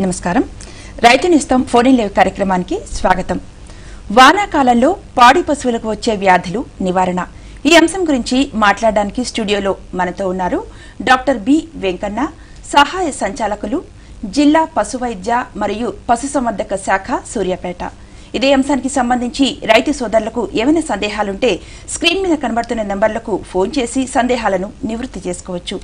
నమస్కారం. రైతు నిస్తం phone in live కార్యక్రమానికి స్వాగతం. వానాకాలంలో పాడి పశువులకు వచ్చే వ్యాధులు నివారణ ఈ అంశం గురించి మాట్లాడడానికి స్టూడియోలో మనతో ఉన్నారు డాక్టర్ బి వెంకన్న, సహాయ సంచాలకులు, జిల్లా పశువైద్య మరియు పశుసంవర్ధక శాఖ, సూర్యాపేట. ఇదే అంశానికి సంబంధించి రైతు సోదరులకు ఏమైనా సందేహాలుంటే స్క్రీన్ మీద కనబడుతున్న నంబర్లకు ఫోన్ చేసి సందేహాలను నివృత్తి చేసుకోవచ్చు.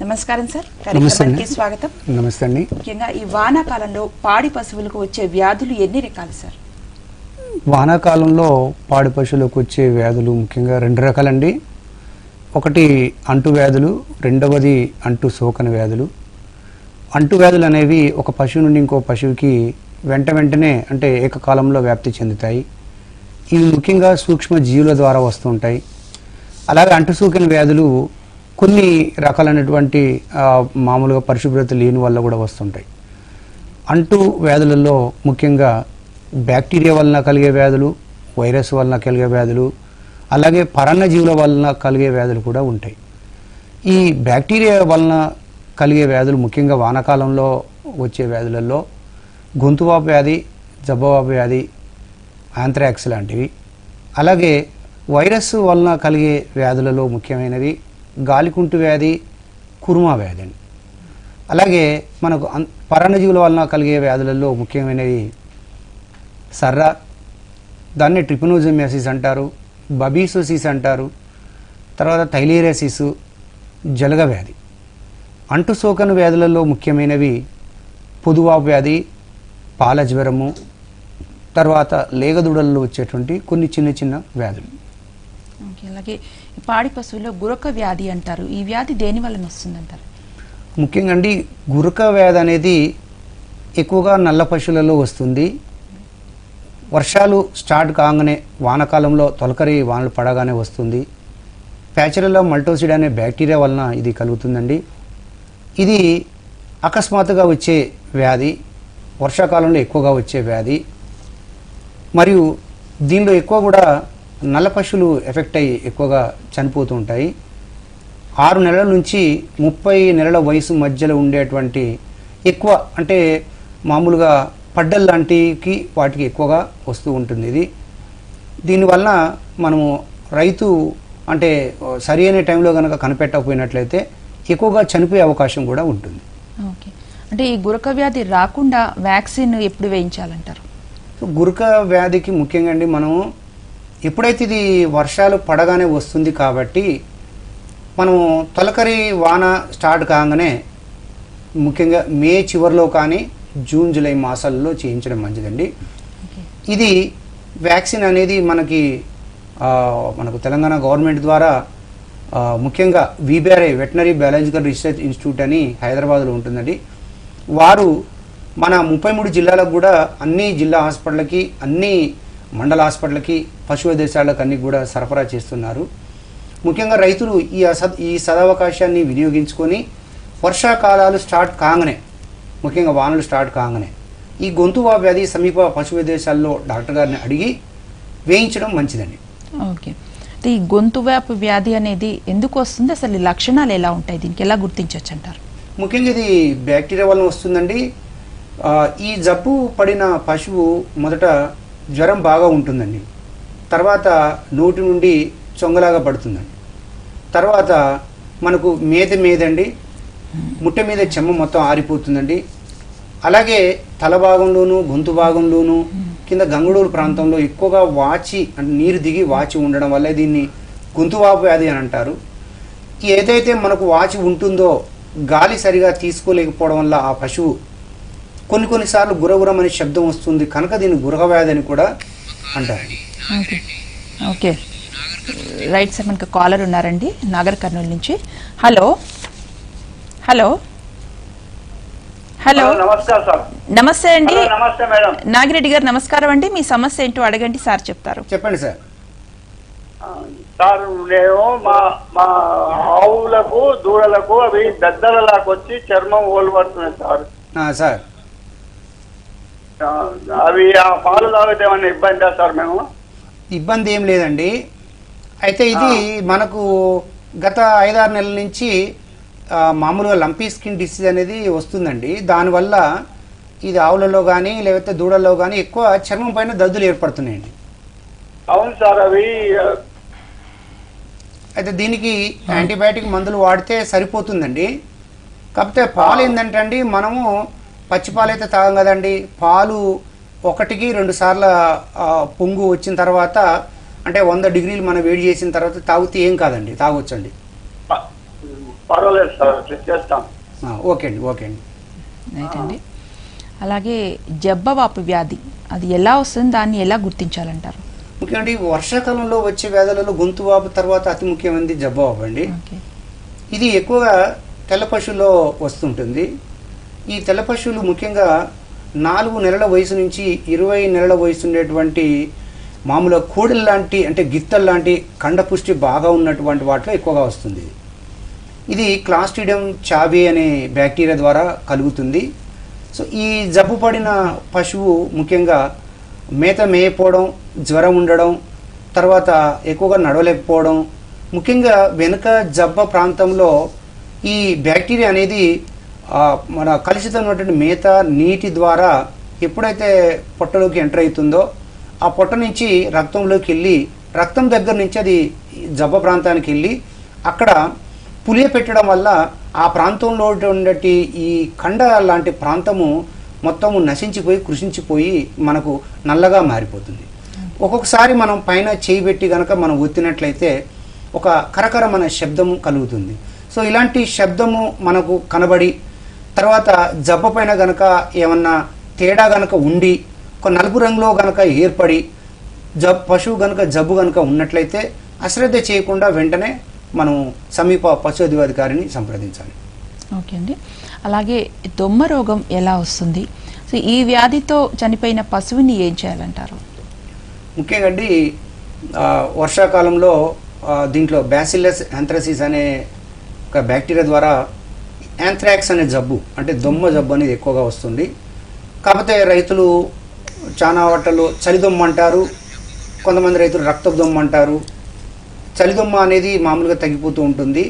నమస్కారం సార్, కార్యక్రమానికి స్వాగతం. నమస్తే అండి. ముఖ్యంగా ఈ వానాకాలంలో పాడి పశువులకు వచ్చే వ్యాధులు ఎన్ని రకాలు సార్? వానాకాలంలో పాడి పశువులకు వచ్చే వ్యాధులు ముఖ్యంగా రెండు రకాలండి. ఒకటి అంటు వ్యాధులు, రెండవది అంటు సోకని వ్యాధులు. అంటు వ్యాధులు అనేవి ఒక పశువు నుండి ఇంకో పశువుకి వెంటనే అంటే ఏకకాలంలో వ్యాప్తి చెందుతాయి. ఇవి ముఖ్యంగా సూక్ష్మ జీవుల ద్వారా వస్తుంటాయి. అలాగే అంటు సోకిన వ్యాధులు కొన్ని రకాలైనటువంటి మామూలుగా పరిశుభ్రత లేని వల్ల కూడా వస్తుంటాయి. అంటు వ్యాధులలో ముఖ్యంగా బ్యాక్టీరియా వలన కలిగే వ్యాధులు, వైరస్ వలన కలిగే వ్యాధులు, అలాగే పరాన్నజీవుల వలన కలిగే వ్యాధులు కూడా ఉంటాయి. ఈ బ్యాక్టీరియా వలన కలిగే వ్యాధులు ముఖ్యంగా వానాకాలంలో వచ్చే వ్యాధులలో గొంతువాపు వ్యాధి, జబ్బవాపు వ్యాధి, యాంథ్రాక్స్ లాంటివి. అలాగే వైరస్ వలన కలిగే వ్యాధులలో ముఖ్యమైనవి గాలికుంటు వ్యాధి, కురుమా వ్యాధి అండి. అలాగే మనకు పరాన్నజీవుల వలన కలిగే వ్యాధులలో ముఖ్యమైనవి సర్ర, దాన్ని ట్రిపనోజోమియాసిస్ అంటారు, బబీసోసిస్ అంటారు, తర్వాత థైలేరియాసిస్, జలగ వ్యాధి. అంటు సోకను వ్యాధులలో ముఖ్యమైనవి పొదువాపు వ్యాధి, పాల జ్వరము, తర్వాత లేగదూడల్లో వచ్చేటువంటి కొన్ని చిన్న చిన్న వ్యాధులు. అలాగే పాడి పశువుల్లో గురక వ్యాధి అంటారు. ఈ వ్యాధి దేని వలన వస్తుందంటారు? ముఖ్యంగా అండి, గురక వ్యాధి అనేది ఎక్కువగా నల్ల పశువులలో వస్తుంది. వర్షాలు స్టార్ట్ కాగానే వానాకాలంలో తొలకరి వానలు పడగానే వస్తుంది. ప్యాచురల్లా మల్టోసిడ్ అనే బ్యాక్టీరియా వలన ఇది కలుగుతుందండి. ఇది అకస్మాత్తుగా వచ్చే వ్యాధి, వర్షాకాలంలో ఎక్కువగా వచ్చే వ్యాధి. మరియు దీనిలో ఎక్కువ కూడా నల్ల పశువులు ఎఫెక్ట్ అయ్యి ఎక్కువగా చనిపోతూ ఉంటాయి. 6 నెలల నుంచి 30 నెలల వయసు మధ్యలో ఉండేటువంటి ఎక్కువ అంటే మామూలుగా పడ్డల్ లాంటికి వాటికి ఎక్కువగా వస్తూ ఉంటుంది. ఇది దీనివల్ల మనము రైతు అంటే సరి అయిన టైంలో కనుక కనిపెట్టకపోయినట్లయితే ఎక్కువగా చనిపోయే అవకాశం కూడా ఉంటుంది. ఓకే, అంటే ఈ గురక వ్యాధి రాకుండా వ్యాక్సిన్ ఎప్పుడు వేయించాలంటారు? గురక వ్యాధికి ముఖ్యంగా అండి, మనం ఎప్పుడైతే ఇది వర్షాలు పడగానే వస్తుంది కాబట్టి మనము తొలకరి వాన స్టార్ట్ కాగానే ముఖ్యంగా మే చివరిలో కానీ జూన్ జూలై మాసాల్లో చేయించడం మంచిదండి. ఇది వ్యాక్సిన్ అనేది మనకు తెలంగాణ గవర్నమెంట్ ద్వారా ముఖ్యంగా వీబీఆర్ఐ వెటనరీ బయాలజికల్ రీసెర్చ్ ఇన్స్టిట్యూట్ అని హైదరాబాద్లో ఉంటుందండి. వారు మన 33 జిల్లాలకు కూడా అన్ని జిల్లా హాస్పిటల్కి, అన్ని మండల హాస్పిటల్కి, పశు వైద్యశాలకు అన్ని కూడా సరఫరా చేస్తున్నారు. ముఖ్యంగా రైతులు ఈ సదవకాశాన్ని వినియోగించుకొని వర్షాకాలాలు స్టార్ట్ కాగానే, ముఖ్యంగా వానలు స్టార్ట్ కాగానే ఈ గొంతువాపు వ్యాధి సమీప పశు వైద్యశాలలో డాక్టర్ గారిని అడిగి వేయించడం మంచిదండి. ఓకే, ఈ గొంతువాపు వ్యాధి అనేది ఎందుకు వస్తుంది? అసలు లక్షణాలు ఎలా ఉంటాయి? దీనికి ఎలా గుర్తించవచ్చు అంటారు? ముఖ్యంగా ఇది బ్యాక్టీరియా వలన వస్తుందండి. ఈ జబ్బు పడిన పశువు మొదట జ్వరం బాగా ఉంటుందండి, తర్వాత నోటి నుండి చొంగలాగా పడుతుందండి, తర్వాత మనకు మీదండి ముట్టె మీద చెమ్మ మొత్తం ఆరిపోతుందండి. అలాగే తల భాగంలోనూ గొంతు భాగంలోనూ కింద గంగుడూరు ప్రాంతంలో ఎక్కువగా వాచి అంటే నీరు దిగి వాచి ఉండడం వల్ల దీన్ని గొంతువాపు వ్యాధి అని అంటారు. ఏదైతే మనకు వాచి ఉంటుందో గాలి సరిగా తీసుకోలేకపోవడం వల్ల ఆ పశువు కొన్నిసార్లు గురగురం అనే శబ్దం వస్తుంది కనుక దీన్ని గురక వ్యాధి అని కూడా అంటారు. ఓకే, రైట్ సార్, మనకు కాలర్ ఉన్నారండి నాగర్ కర్నూలు నుంచి. హలో హలో హలో, నమస్కారం సార్. నమస్తే అండి. నమస్తే మేడం. నాగిరెడ్డి గారు నమస్కారం అండి. మీ సమస్య ఏంటో అడగండి, సార్ చెప్తారు. చెప్పండి సార్. సార్, నేను మా ఆవులకు దూడలకు అవి దద్దలలాగా వచ్చి చర్మం ఓలు పడుతున్నాయి సార్. సార్, అవి ఆ పాలు తాగితే ఏమన్నా ఇబ్బందా సార్? మేము ఇబ్బంది ఏం లేదండి. అయితే ఇది మనకు గత 5-6 నెలల నుంచి మామూలుగా లంపీ స్కిన్ డిసీజ్ అనేది వస్తుందండి. దానివల్ల ఇది ఆవులలో కానీ లేకపోతే దూడల్లో కానీ ఎక్కువ చర్మం పైన దద్దులు ఏర్పడుతున్నాయండి. అవును సార్, అవి అయితే దీనికి యాంటీబయాటిక్ మందులు వాడితే సరిపోతుందండి. కాకపోతే పాలు ఏంటంటే అండి, మనము పచ్చి పాలు అయితే తాగం కదండి. పాలు 1-2 సార్లు పొంగు వచ్చిన తర్వాత, అంటే 100 డిగ్రీలు మనం వేడి చేసిన తర్వాత తాగితే ఏం కాదండి, తాగొచ్చండి. పర్వాలేదు సార్, చేస్తాం. ఓకే అండి, ఓకే అండి. రైట్ అండి. అలాగే జబ్బవాపు వ్యాధి అది ఎలా వస్తుంది, దాన్ని ఎలా గుర్తించాలంటారు? ముఖ్యంగా వర్షాకాలంలో వచ్చే వ్యాధులలో గొంతు వాపు తర్వాత అతి ముఖ్యమైనది జబ్బవాపు అండి. ఇది ఎక్కువగా తెల్ల పశువుల్లో వస్తుంటుంది. ఈ తెల్ల పశువులు ముఖ్యంగా 4 నెలల వయసు నుంచి 20 నెలల వయసు ఉండేటువంటి మామూలుగా కోడెల లాంటి, అంటే గిత్తల లాంటి కండపుష్టి బాగా ఉన్నటువంటి వాటిలో ఎక్కువగా వస్తుంది. ఇది క్లాస్ట్రిడియం చాబీ అనే బ్యాక్టీరియా ద్వారా కలుగుతుంది. సో ఈ జబ్బు పడిన పశువు ముఖ్యంగా మేత మేయపోవడం, జ్వరం ఉండడం, తర్వాత ఎక్కువగా నడవలేకపోవడం, ముఖ్యంగా వెనుక జబ్బ ప్రాంతంలో ఈ బ్యాక్టీరియా అనేది మన కలుషితమైనటువంటి మేత నీటి ద్వారా ఎప్పుడైతే పొట్టలోకి ఎంటర్ అవుతుందో ఆ పొట్ట నుంచి రక్తంలోకి వెళ్ళి, రక్తం దగ్గర నుంచి అది జబ్బ ప్రాంతానికి వెళ్ళి అక్కడ పులియ పెట్టడం వల్ల ఆ ప్రాంతంలో ఉండేటి ఈ కండ లాంటి ప్రాంతము మొత్తము నశించిపోయి కృషించిపోయి మనకు నల్లగా మారిపోతుంది. ఒక్కొక్కసారి మనం పైన చేయి పెట్టి గనక మనం ఒత్తినట్లయితే ఒక కరకరమైన శబ్దము కలుగుతుంది. సో ఇలాంటి శబ్దము మనకు కనబడి తర్వాత జబ్బ పైన గనక ఏమన్నా తేడా గనక ఉండి ఒక నలుపు రంగులో గనక ఏర్పడి పశువు గనక జబ్బు గనక ఉన్నట్లయితే అశ్రద్ధ చేయకుండా వెంటనే మనం సమీప పశు వైద్యాధికారిని సంప్రదించాలి. ఓకే అండి. అలాగే దొమ్మ రోగం ఎలా వస్తుంది, సో ఈ వ్యాధితో చనిపోయిన పశువుని ఏం చేయాలంటారు? ముఖ్యంగా అండి వర్షాకాలంలో దీంట్లో బ్యాసిల్లస్ యాంథ్రాసిస్ అనే ఒక బ్యాక్టీరియా ద్వారా యాంథ్రాక్స్ అనే జబ్బు, అంటే దొమ్మ జబ్బు అనేది ఎక్కువగా వస్తుంది. కాకపోతే రైతులు చాలా వాటలు చలిదొమ్మ అంటారు, కొంతమంది రైతులు రక్తదొమ్మ అంటారు. చలిదొమ్మ అనేది మామూలుగా తగ్గిపోతూ ఉంటుంది.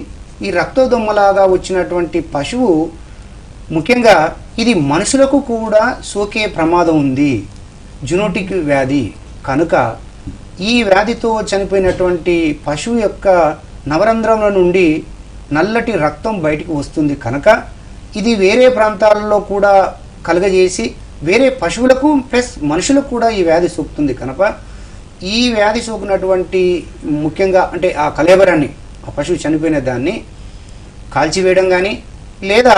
ఈ రక్తదొమ్మలాగా వచ్చినటువంటి పశువు ముఖ్యంగా ఇది మనుషులకు కూడా సోకే ప్రమాదం ఉంది, జునోటిక్ వ్యాధి కనుక ఈ వ్యాధితో చనిపోయినటువంటి పశువు యొక్క నవరంధ్రముల నుండి నల్లటి రక్తం బయటికి వస్తుంది కనుక ఇది వేరే ప్రాంతాలలో కూడా కలుగజేసి వేరే పశువులకు ప్లస్ మనుషులకు కూడా ఈ వ్యాధి సోకుతుంది కనుక ఈ వ్యాధి సోకినటువంటి ముఖ్యంగా అంటే ఆ కళేబరాన్ని, ఆ పశువు చనిపోయిన దాన్ని కాల్చివేయడం కానీ లేదా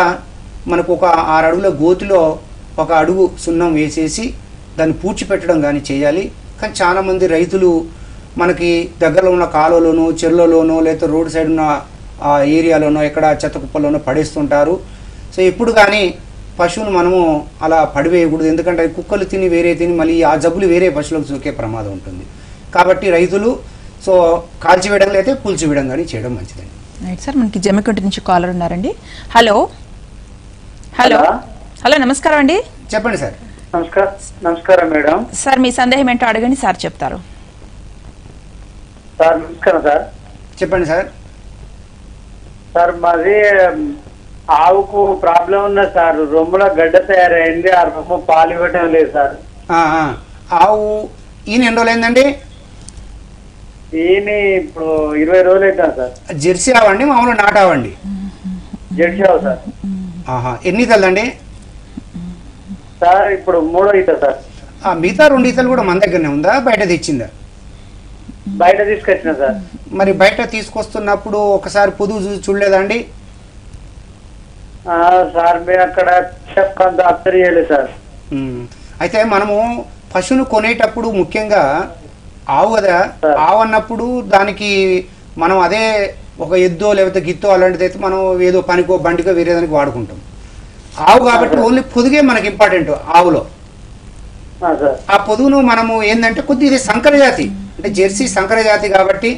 మనకు ఒక 6 అడుగుల గోతిలో 1 అడుగు సున్నం వేసేసి దాన్ని పూడ్చిపెట్టడం కానీ చేయాలి. కానీ చాలామంది రైతులు మనకి దగ్గరలో ఉన్న కాలువలోనో చెరువులోనో లేదా రోడ్ సైడ్ ఉన్న ఆ ఏరియాలోనో ఎక్కడ చెత్త కుప్పల్లోనో పడేస్తుంటారు. సో ఎప్పుడు కానీ పశువును మనము అలా పడివేయకూడదు, ఎందుకంటే కుక్కలు తిని వేరే తిని మళ్ళీ ఆ జబ్బులు వేరే పశువులకు సోకే ప్రమాదం ఉంటుంది. కాబట్టి రైతులు సో కాల్చివేయడం లేదా కూల్చివేయడం కానీ చేయడం మంచిదండి. రైట్ సార్, మనకి జమ్మికుంట నుంచి కాలర్ ఉన్నారండి. హలో హలో హలో నమస్కారం అండి, చెప్పండి సార్. నమస్కారం మేడం. సార్ మీ సందేహం ఏంటో అడగండి, సార్ చెప్తారు. సార్ నమస్కారం సార్. చెప్పండి సార్. సార్ మాది ఆవుకు ప్రాబ్లం ఉన్నది సార్, రొమ్ముల గడ్డ తయారైంది, ఆ రొమ్ము పాలు ఇవ్వటం లేదు సార్. ఆవు ఈయన ఎన్ని రోజులు అయిందండి? ఈయన ఇప్పుడు 20 రోజులు అవుతాను సార్. జెర్సీ ఆవండి మామూలు నాటావండి? జెర్సీ ఆవు సార్. ఎన్ని ఈతలండి సార్? ఇప్పుడు 3వ ఈత సార్. మిగతా 2 ఈతలు కూడా మన దగ్గరనే ఉందా, బయట తెచ్చిందా? బయట తీసుకొచ్చిన సార్. మరి బయట తీసుకొస్తున్నప్పుడు ఒకసారి పొదుగు చూసి చూడలేదా అండి? సార్ మేము అక్కడ కొంత అబ్జర్వ్ చేయలేదు సార్. అయితే మనము పశువును కొనేటప్పుడు ముఖ్యంగా ఆవు కదా, ఆవు అన్నప్పుడు దానికి మనం అదే ఒక ఎద్దో లేకపోతే గిత్తో అలాంటిది అయితే మనం ఏదో పనికో బండికో వేరే దానికి వాడుకుంటాం. ఆవు కాబట్టి ఓన్లీ పొదుగే మనకి ఇంపార్టెంట్ ఆవులో. ఆ పొదుగును మనము ఏంటంటే కొద్దిగా ఇది సంకర జాతి, అంటే జెర్సీ సంకర జాతి కాబట్టి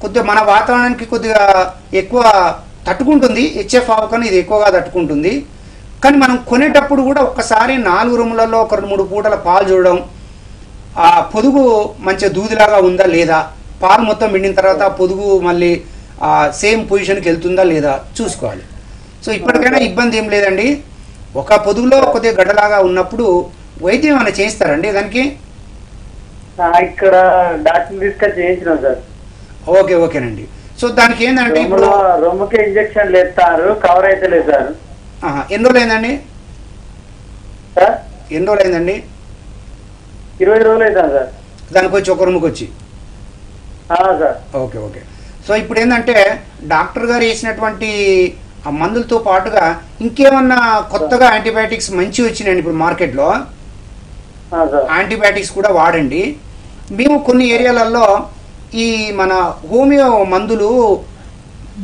కొద్దిగా మన వాతావరణానికి కొద్దిగా ఎక్కువ తట్టుకుంటుంది. హెచ్ఎఫ్ ఆవు కానీ ఇది ఎక్కువగా తట్టుకుంటుంది. కానీ మనం కొనేటప్పుడు కూడా ఒక్కసారి 4 రూములలో ఒక 2-3 పూటల పాలు చూడడం, ఆ పొదుగు మంచిగా దూదిలాగా ఉందా లేదా, పాలు మొత్తం పిండిన తర్వాత ఆ పొదుగు మళ్ళీ సేమ్ పొజిషన్కి వెళ్తుందా లేదా చూసుకోవాలి. సో ఇప్పటికైనా ఇబ్బంది ఏం లేదండి. ఒక పొదుగులో కొద్దిగా గడ్డలాగా ఉన్నప్పుడు వైద్యం ఏమైనా చేయిస్తారండి దానికి? ఇక్కడ డాక్టర్ తీసుకొని చేయించినాం సార్. ఓకే ఓకేనండి. సో దానికి ఏంటంటే ఇప్పుడు రొమ్ముకి ఇంజక్షన్లు ఎత్తారు, కవర్ అయితే లేదు సార్. ఎన్ని రోజులు అయిందండి? సార్ ఎన్ని రోజులు అయిందండి? 20 రోజులు అవుతాను సార్. దానికి వచ్చి ఒక రూమ్కి వచ్చి. Sir okay okay. సో ఇప్పుడు ఏంటంటే డాక్టర్ గారు వేసినటువంటి ఆ మందులతో పాటుగా ఇంకేమన్నా కొత్తగా యాంటీబయాటిక్స్ మంచి వచ్చినాయండి ఇప్పుడు మార్కెట్లో. యాంటీబయాటిక్స్ కూడా వాడండి. మేము కొన్ని ఏరియాలలో ఈ మన హోమియో మందులు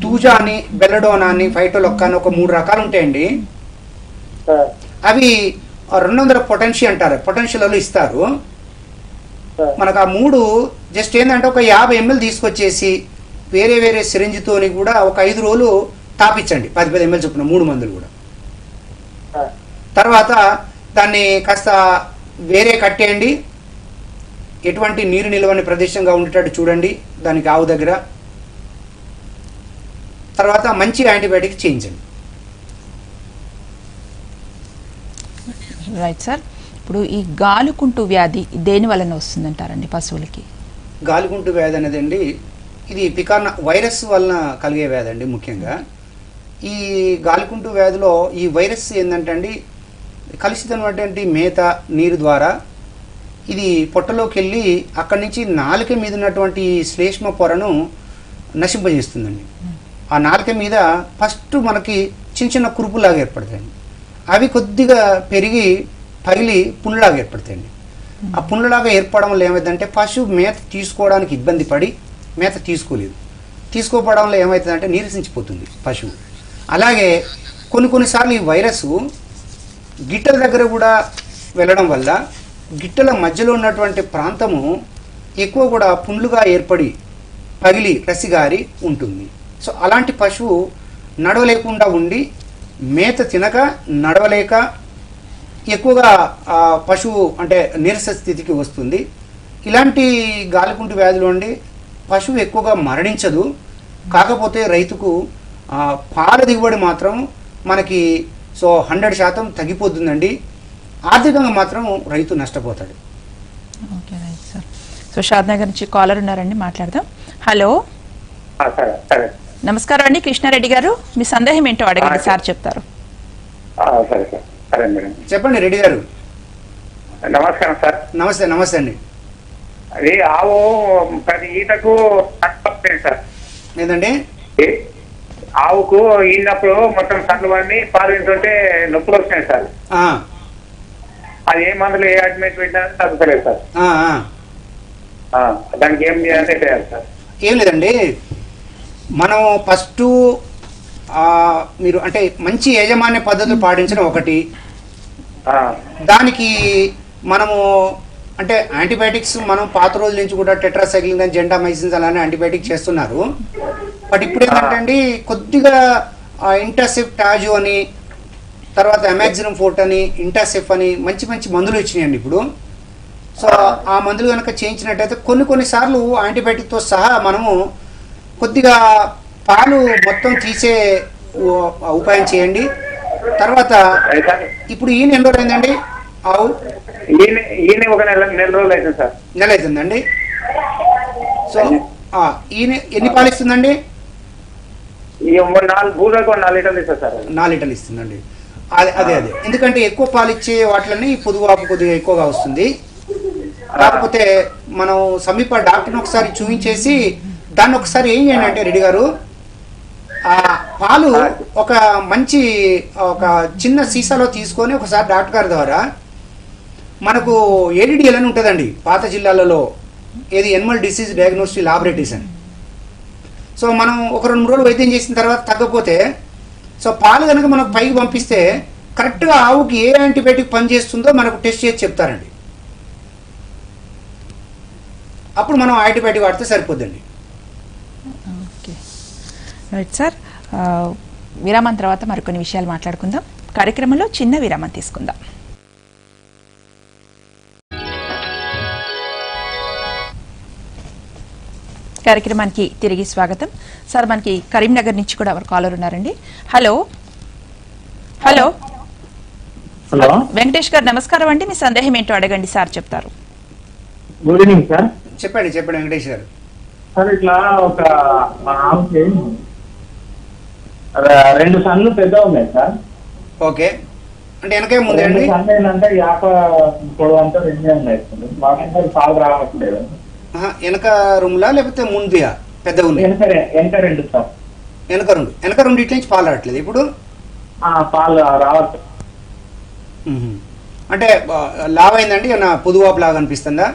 తూజా అని, బెల్లడోనా అని, ఫైటోలొక్క అని ఒక 3 రకాలు ఉంటాయండి. అవి 200 పొటెన్షి అంటారు, పొటెన్షియల్ ఇస్తారు మనకు. ఆ 3 జస్ట్ ఏంటంటే ఒక 50 ml తీసుకొచ్చేసి వేరే వేరే సిరింజ్తోని కూడా ఒక 5 రోజులు తాపించండి, 10 ml చొప్పున 3 మందులు కూడా. తర్వాత దాన్ని కాస్త వేరే కట్టేయండి, ఎటువంటి నీరు నిలవని ప్రదేశంగా ఉండేటట్టు చూడండి దానికి ఆవు దగ్గర. తర్వాత మంచి యాంటీబయాటిక్ చేయించండి. Right sir. ఇప్పుడు ఈ గాలుకుంటు వ్యాధి దేని వలన వస్తుందంటారండి పశువులకి? గాలికుంటు వ్యాధి అనేది అండి, ఇది పికార్నా వైరస్ వలన కలిగే వ్యాధి అండి. ముఖ్యంగా ఈ గాలికుంటు వ్యాధిలో ఈ వైరస్ ఏంటంటే అండి, కలుషితమైనటువంటి మేత నీరు ద్వారా ఇది పొట్టలోకి వెళ్ళి అక్కడి నుంచి నాలుక మీద ఉన్నటువంటి శ్లేష్మ పొరను నశింపజేస్తుందండి. ఆ నాలుక మీద ఫస్ట్ మనకి చిన్న చిన్న కురుపులాగా ఏర్పడతాయండి. అవి కొద్దిగా పెరిగి పగిలి పుండ్లాగా ఏర్పడతాయండి. ఆ పుండ్లాగా ఏర్పడడం వల్ల ఏమైందంటే పశువు మేత తీసుకోవడానికి ఇబ్బంది పడి మేత తీసుకోలేదు. తీసుకోవడం వల్ల ఏమవుతుందంటే నీరసించిపోతుంది పశువు. అలాగే కొన్నిసార్లు ఈ వైరస్ గిట్టల దగ్గర కూడా వెళ్ళడం వల్ల గిట్టల మధ్యలో ఉన్నటువంటి ప్రాంతము ఎక్కువ కూడా పుండ్లుగా ఏర్పడి పగిలి రసిగారి ఉంటుంది. సో అలాంటి పశువు నడవలేకుండా ఉండి మేత తినక నడవలేక ఎక్కువగా పశువు అంటే నీరస స్థితికి వస్తుంది. ఇలాంటి గాలికుంటు వ్యాధులు ఉండి పశువు ఎక్కువగా మరణించదు. కాకపోతే రైతుకు పాల దిగుబడి మాత్రం మనకి 100% తగ్గిపోతుందండి. ఆర్థికంగా మాత్రం రైతు నష్టపోతాడు. Okay right sir. So Shadnagar నుంచి కాలర్ ఉన్నారండి, మాట్లాడదాం. హలో, నమస్కారం అండి. కృష్ణారెడ్డి గారు, మీ సందేహం ఏంటో అడగండి, సార్ చెప్తారు. చెప్పండి రెడ్డి గారు. నమస్కారం సార్. నమస్తే. నమస్తే అండి. అది ఆవు ప్రతి ఈతకు సార్ ఏంటండి? ఆవుకు ఈనప్పుడు మొత్తం సర్లు పడి పాలు తింటుంటే నొప్పులు వస్తున్నాయి సార్. అది ఏ మందులు ఏ అడ్మిట్ పెట్టినా తగ్గుతలేదు సార్. దానికి ఏం చేయాలి సార్? ఏం లేదండి, మనం ఫస్ట్ మీరు అంటే మంచి యాజమాన్య పద్ధతులు పాటించడం ఒకటి. దానికి మనము అంటే యాంటీబయాటిక్స్ మనం పాత రోజుల నుంచి కూడా టెట్రాసైక్లిన్ కానీ జెంటామైసిన్స్ అలానే యాంటీబయాటిక్ చేస్తున్నారు. బట్ ఇప్పుడు ఏంటంటే కొద్దిగా ఇంటాసెఫ్ టాజు అని, తర్వాత అమాక్సినం ఫోర్ట్ అని, ఇంటాసెఫ్ అని మంచి మంచి మందులు ఇచ్చినాయండి ఇప్పుడు. సో ఆ మందులు కనుక చేయించినట్టయితే కొన్నిసార్లు యాంటీబయాటిక్తో సహా మనము కొద్దిగా పాలు మొత్తం తీసే ఉపాయం చేయండి. తర్వాత ఇప్పుడు ఈయన ఎన్ని రోజులు అయిందండి ఆవు? ఈయన ఒక నెల రోజులు అవుతుంది సార్. నెల అవుతుందండి. సో ఈయన ఎన్ని పాలు ఇస్తుందండి? 4 లీటర్లు ఇస్తుంది సార్. 4 లీటర్లు ఇస్తుందండి. అదే ఎందుకంటే ఎక్కువ పాలు ఇచ్చే వాటిని పొదువాపు కొద్దిగా ఎక్కువగా వస్తుంది. కాకపోతే మనం సమీప డాక్టర్ని ఒకసారి చూపించేసి దాన్ని ఒకసారి ఏం చేయండి అంటే రెడ్డి గారు, ఆ పాలు ఒక మంచి ఒక చిన్న సీసాలో తీసుకొని ఒకసారి డాక్టర్ గారి ద్వారా మనకు ఏడిడిఎల్ అని ఉంటుందండి పాత జిల్లాలలో, ఏది ఎనిమల్ డిసీజ్ డయాగ్నోస్టిక్ లాబొరేటరీస్ అని. సో మనం ఒక 2-3 రోజులు వైద్యం చేసిన తర్వాత తగ్గకపోతే సో పాలు కనుక మనకు పైకి పంపిస్తే కరెక్ట్గా ఆవుకి ఏ యాంటీబయాటిక్ పనిచేస్తుందో మనకు టెస్ట్ చేసి చెప్తారండి. అప్పుడు మనం యాంటీబయాటిక్ వాడితే సరిపోద్దండి. Okay right sir. విరామం తర్వాత మరికొన్ని విషయాలు మాట్లాడుకుందాం. కార్యక్రమంలో చిన్న విరామం తీసుకుందాం. కార్యక్రమానికి తిరిగి స్వాగతం. సార్, మనకి కరీంనగర్ నుంచి కూడా ఎవరు కాలర్ ఉన్నారండి. హలో హలో హలో వెంకటేష్ గారు నమస్కారం అండి, మీ సందేహం ఏంటో అడగండి, సార్ చెప్తారు. Good evening sir. చెప్పండి చెప్పండి వెంకటేష్ గారు. సార్ ఇట్లా ఒక మా ఆమెకి 2 సన్లు పెద్ద ఉన్నాయి సార్. ఓకే, అంటే వెనకే ముందే 2 అండి? సన్లు ఏంటంటే యాప పొడవు అంతా 2 ఉన్నాయి సార్. మాకంటే పాలు రావట్లేదు. వెనక రూమ్లా లేకపోతే ముందుయా పెద్దగా ఉన్నాయి? వెనక 2 సార్. వెనక 2 ఇట్ల నుంచి పాలు రావట్లేదు ఇప్పుడు? పాలు రావట్లేదు. అంటే లావ్ అయిందండి, ఏమన్నా పొదువాపు లాగా అనిపిస్తుందా?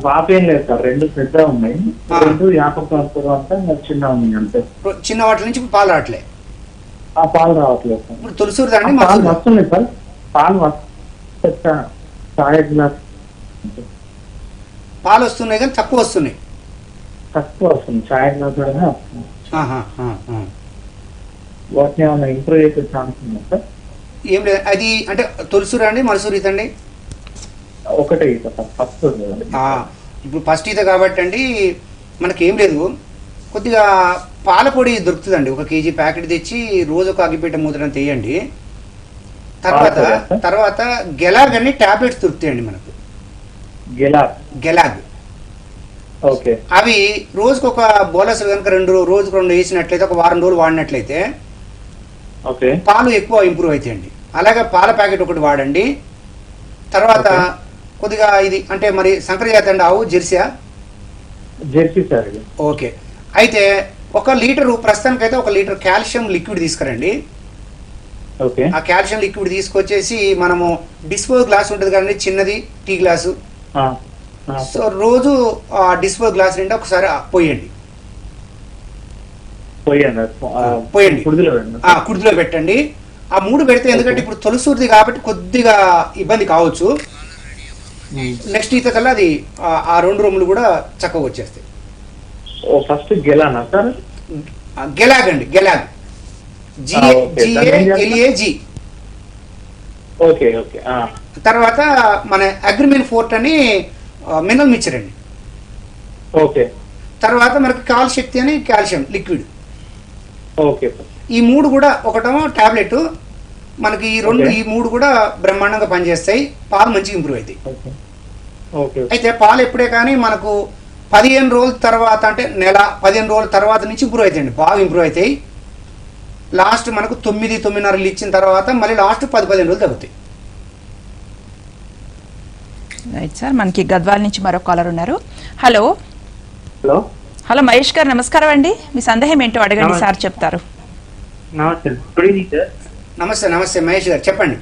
వాపేం లేదు సార్, 2 పెద్ద ఉన్నాయి. 2 యాప పొడవు అంతా చిన్న ఉంది అంతే. చిన్న వాటి నుంచి పాలు రావట్లే? పాలు రావట్లేదు సార్. ఇప్పుడు తులసూరుదా అండి? పాలు వస్తున్నాయి సార్, పాలు వస్తాయి. గ్లాస్ పాలు వస్తున్నాయి కానీ తక్కువ వస్తున్నాయి. తక్కువ వస్తుంది, చాయ్ గ్లాస్ వస్తుంది. వాటిని ఏమైనా ఇంప్రూవ్ చేసే ఛాన్స్ ఉందా సార్? ఏం లేదు, అది అంటే తొలుసూరా అండి మరుసూరు ఈత అండి? ఒకటే ఈత సార్, ఫస్ట్. ఇప్పుడు ఫస్ట్ ఈత కాబట్టి అండి మనకి ఏం లేదు, కొద్దిగా పాల పొడి దొరుకుతుందండి. 1 కేజీ ప్యాకెట్ తెచ్చి రోజు ఒక అగ్గిపెట్ట మూతడం తీయండి. తర్వాత గెలాగ్ అని టాబ్లెట్స్ దొరుకుతాయండి మనకు. గెలాగ్ ఓకే. అవి రోజుకు ఒక బోలస్ కనుక రోజుకు 2 వేసినట్లయితే, ఒక వారం రోజులు వాడినట్లయితే పాలు ఎక్కువ ఇంప్రూవ్ అవుతాయండి. అలాగే పాల ప్యాకెట్ ఒకటి వాడండి. తర్వాత కొద్దిగా ఇది అంటే మరి సంకర జాతి అండి ఆవు జెర్సీయా? Jersey sir. ఓకే, అయితే 1 లీటరు ప్రస్తుతానికైతే 1 లీటర్ కాల్షియం లిక్విడ్ తీసుకురండి. ఆ కాల్షియం లిక్విడ్ తీసుకొచ్చేసి మనము డిస్పోజ్ గ్లాస్ ఉంటుంది కదండి, చిన్నది టీ గ్లాసు. సో రోజు ఆ డిస్పోజ్ గ్లాస్ నిండా ఒకసారి పోయండి. కుర్దిలో పెట్టండి. ఆ 3 పెడితే, ఎందుకంటే ఇప్పుడు తొలసూరిది కాబట్టి కొద్దిగా ఇబ్బంది కావచ్చు. నెక్స్ట్ ఈత కల్లా అది ఆ 2 రూములు కూడా చక్కగా వచ్చేస్తాయి. First గెలానా sir? గెలాగ్ అండి, గెలాగ్. GALAG. Okay okay. తర్వాత మన అగ్రిమిన్ ఫోర్ట్ అని మినరల్ మిక్చర్ అండి. ఓకే. తర్వాత మనకి కాల్ శక్తి అని కాల్షియం లిక్విడ్. ఓకే. ఈ 3 కూడా ఒకటేమో టాబ్లెట్ మనకి, ఈ 3 కూడా బ్రహ్మాండంగా పనిచేస్తాయి. పాలు మంచిగా ఇంప్రూవ్ అవుతాయి. అయితే పాలు ఎప్పుడే కానీ మనకు 15 రోజుల తర్వాత, అంటే నెల 15 రోజుల తర్వాత నుంచి ఇంప్రూవ్ అవుతాయండి, బాగా ఇంప్రూవ్ అవుతాయి. లాస్ట్ మనకు 9-9.5 ఇచ్చిన తర్వాత మళ్ళీ లాస్ట్ 10-15 రోజులు తగ్గుతాయి. రైట్ సార్, మనకి గద్వాల నుంచి మరో కాలర్ ఉన్నారు. హలో హలో హలో మహేష్ గారు నమస్కారం అండి, మీ సందేహం ఏంటో అడగండి, సార్ చెప్తారు. నమస్తే. Good evening sir. నమస్తే మహేష్ గారు, చెప్పండి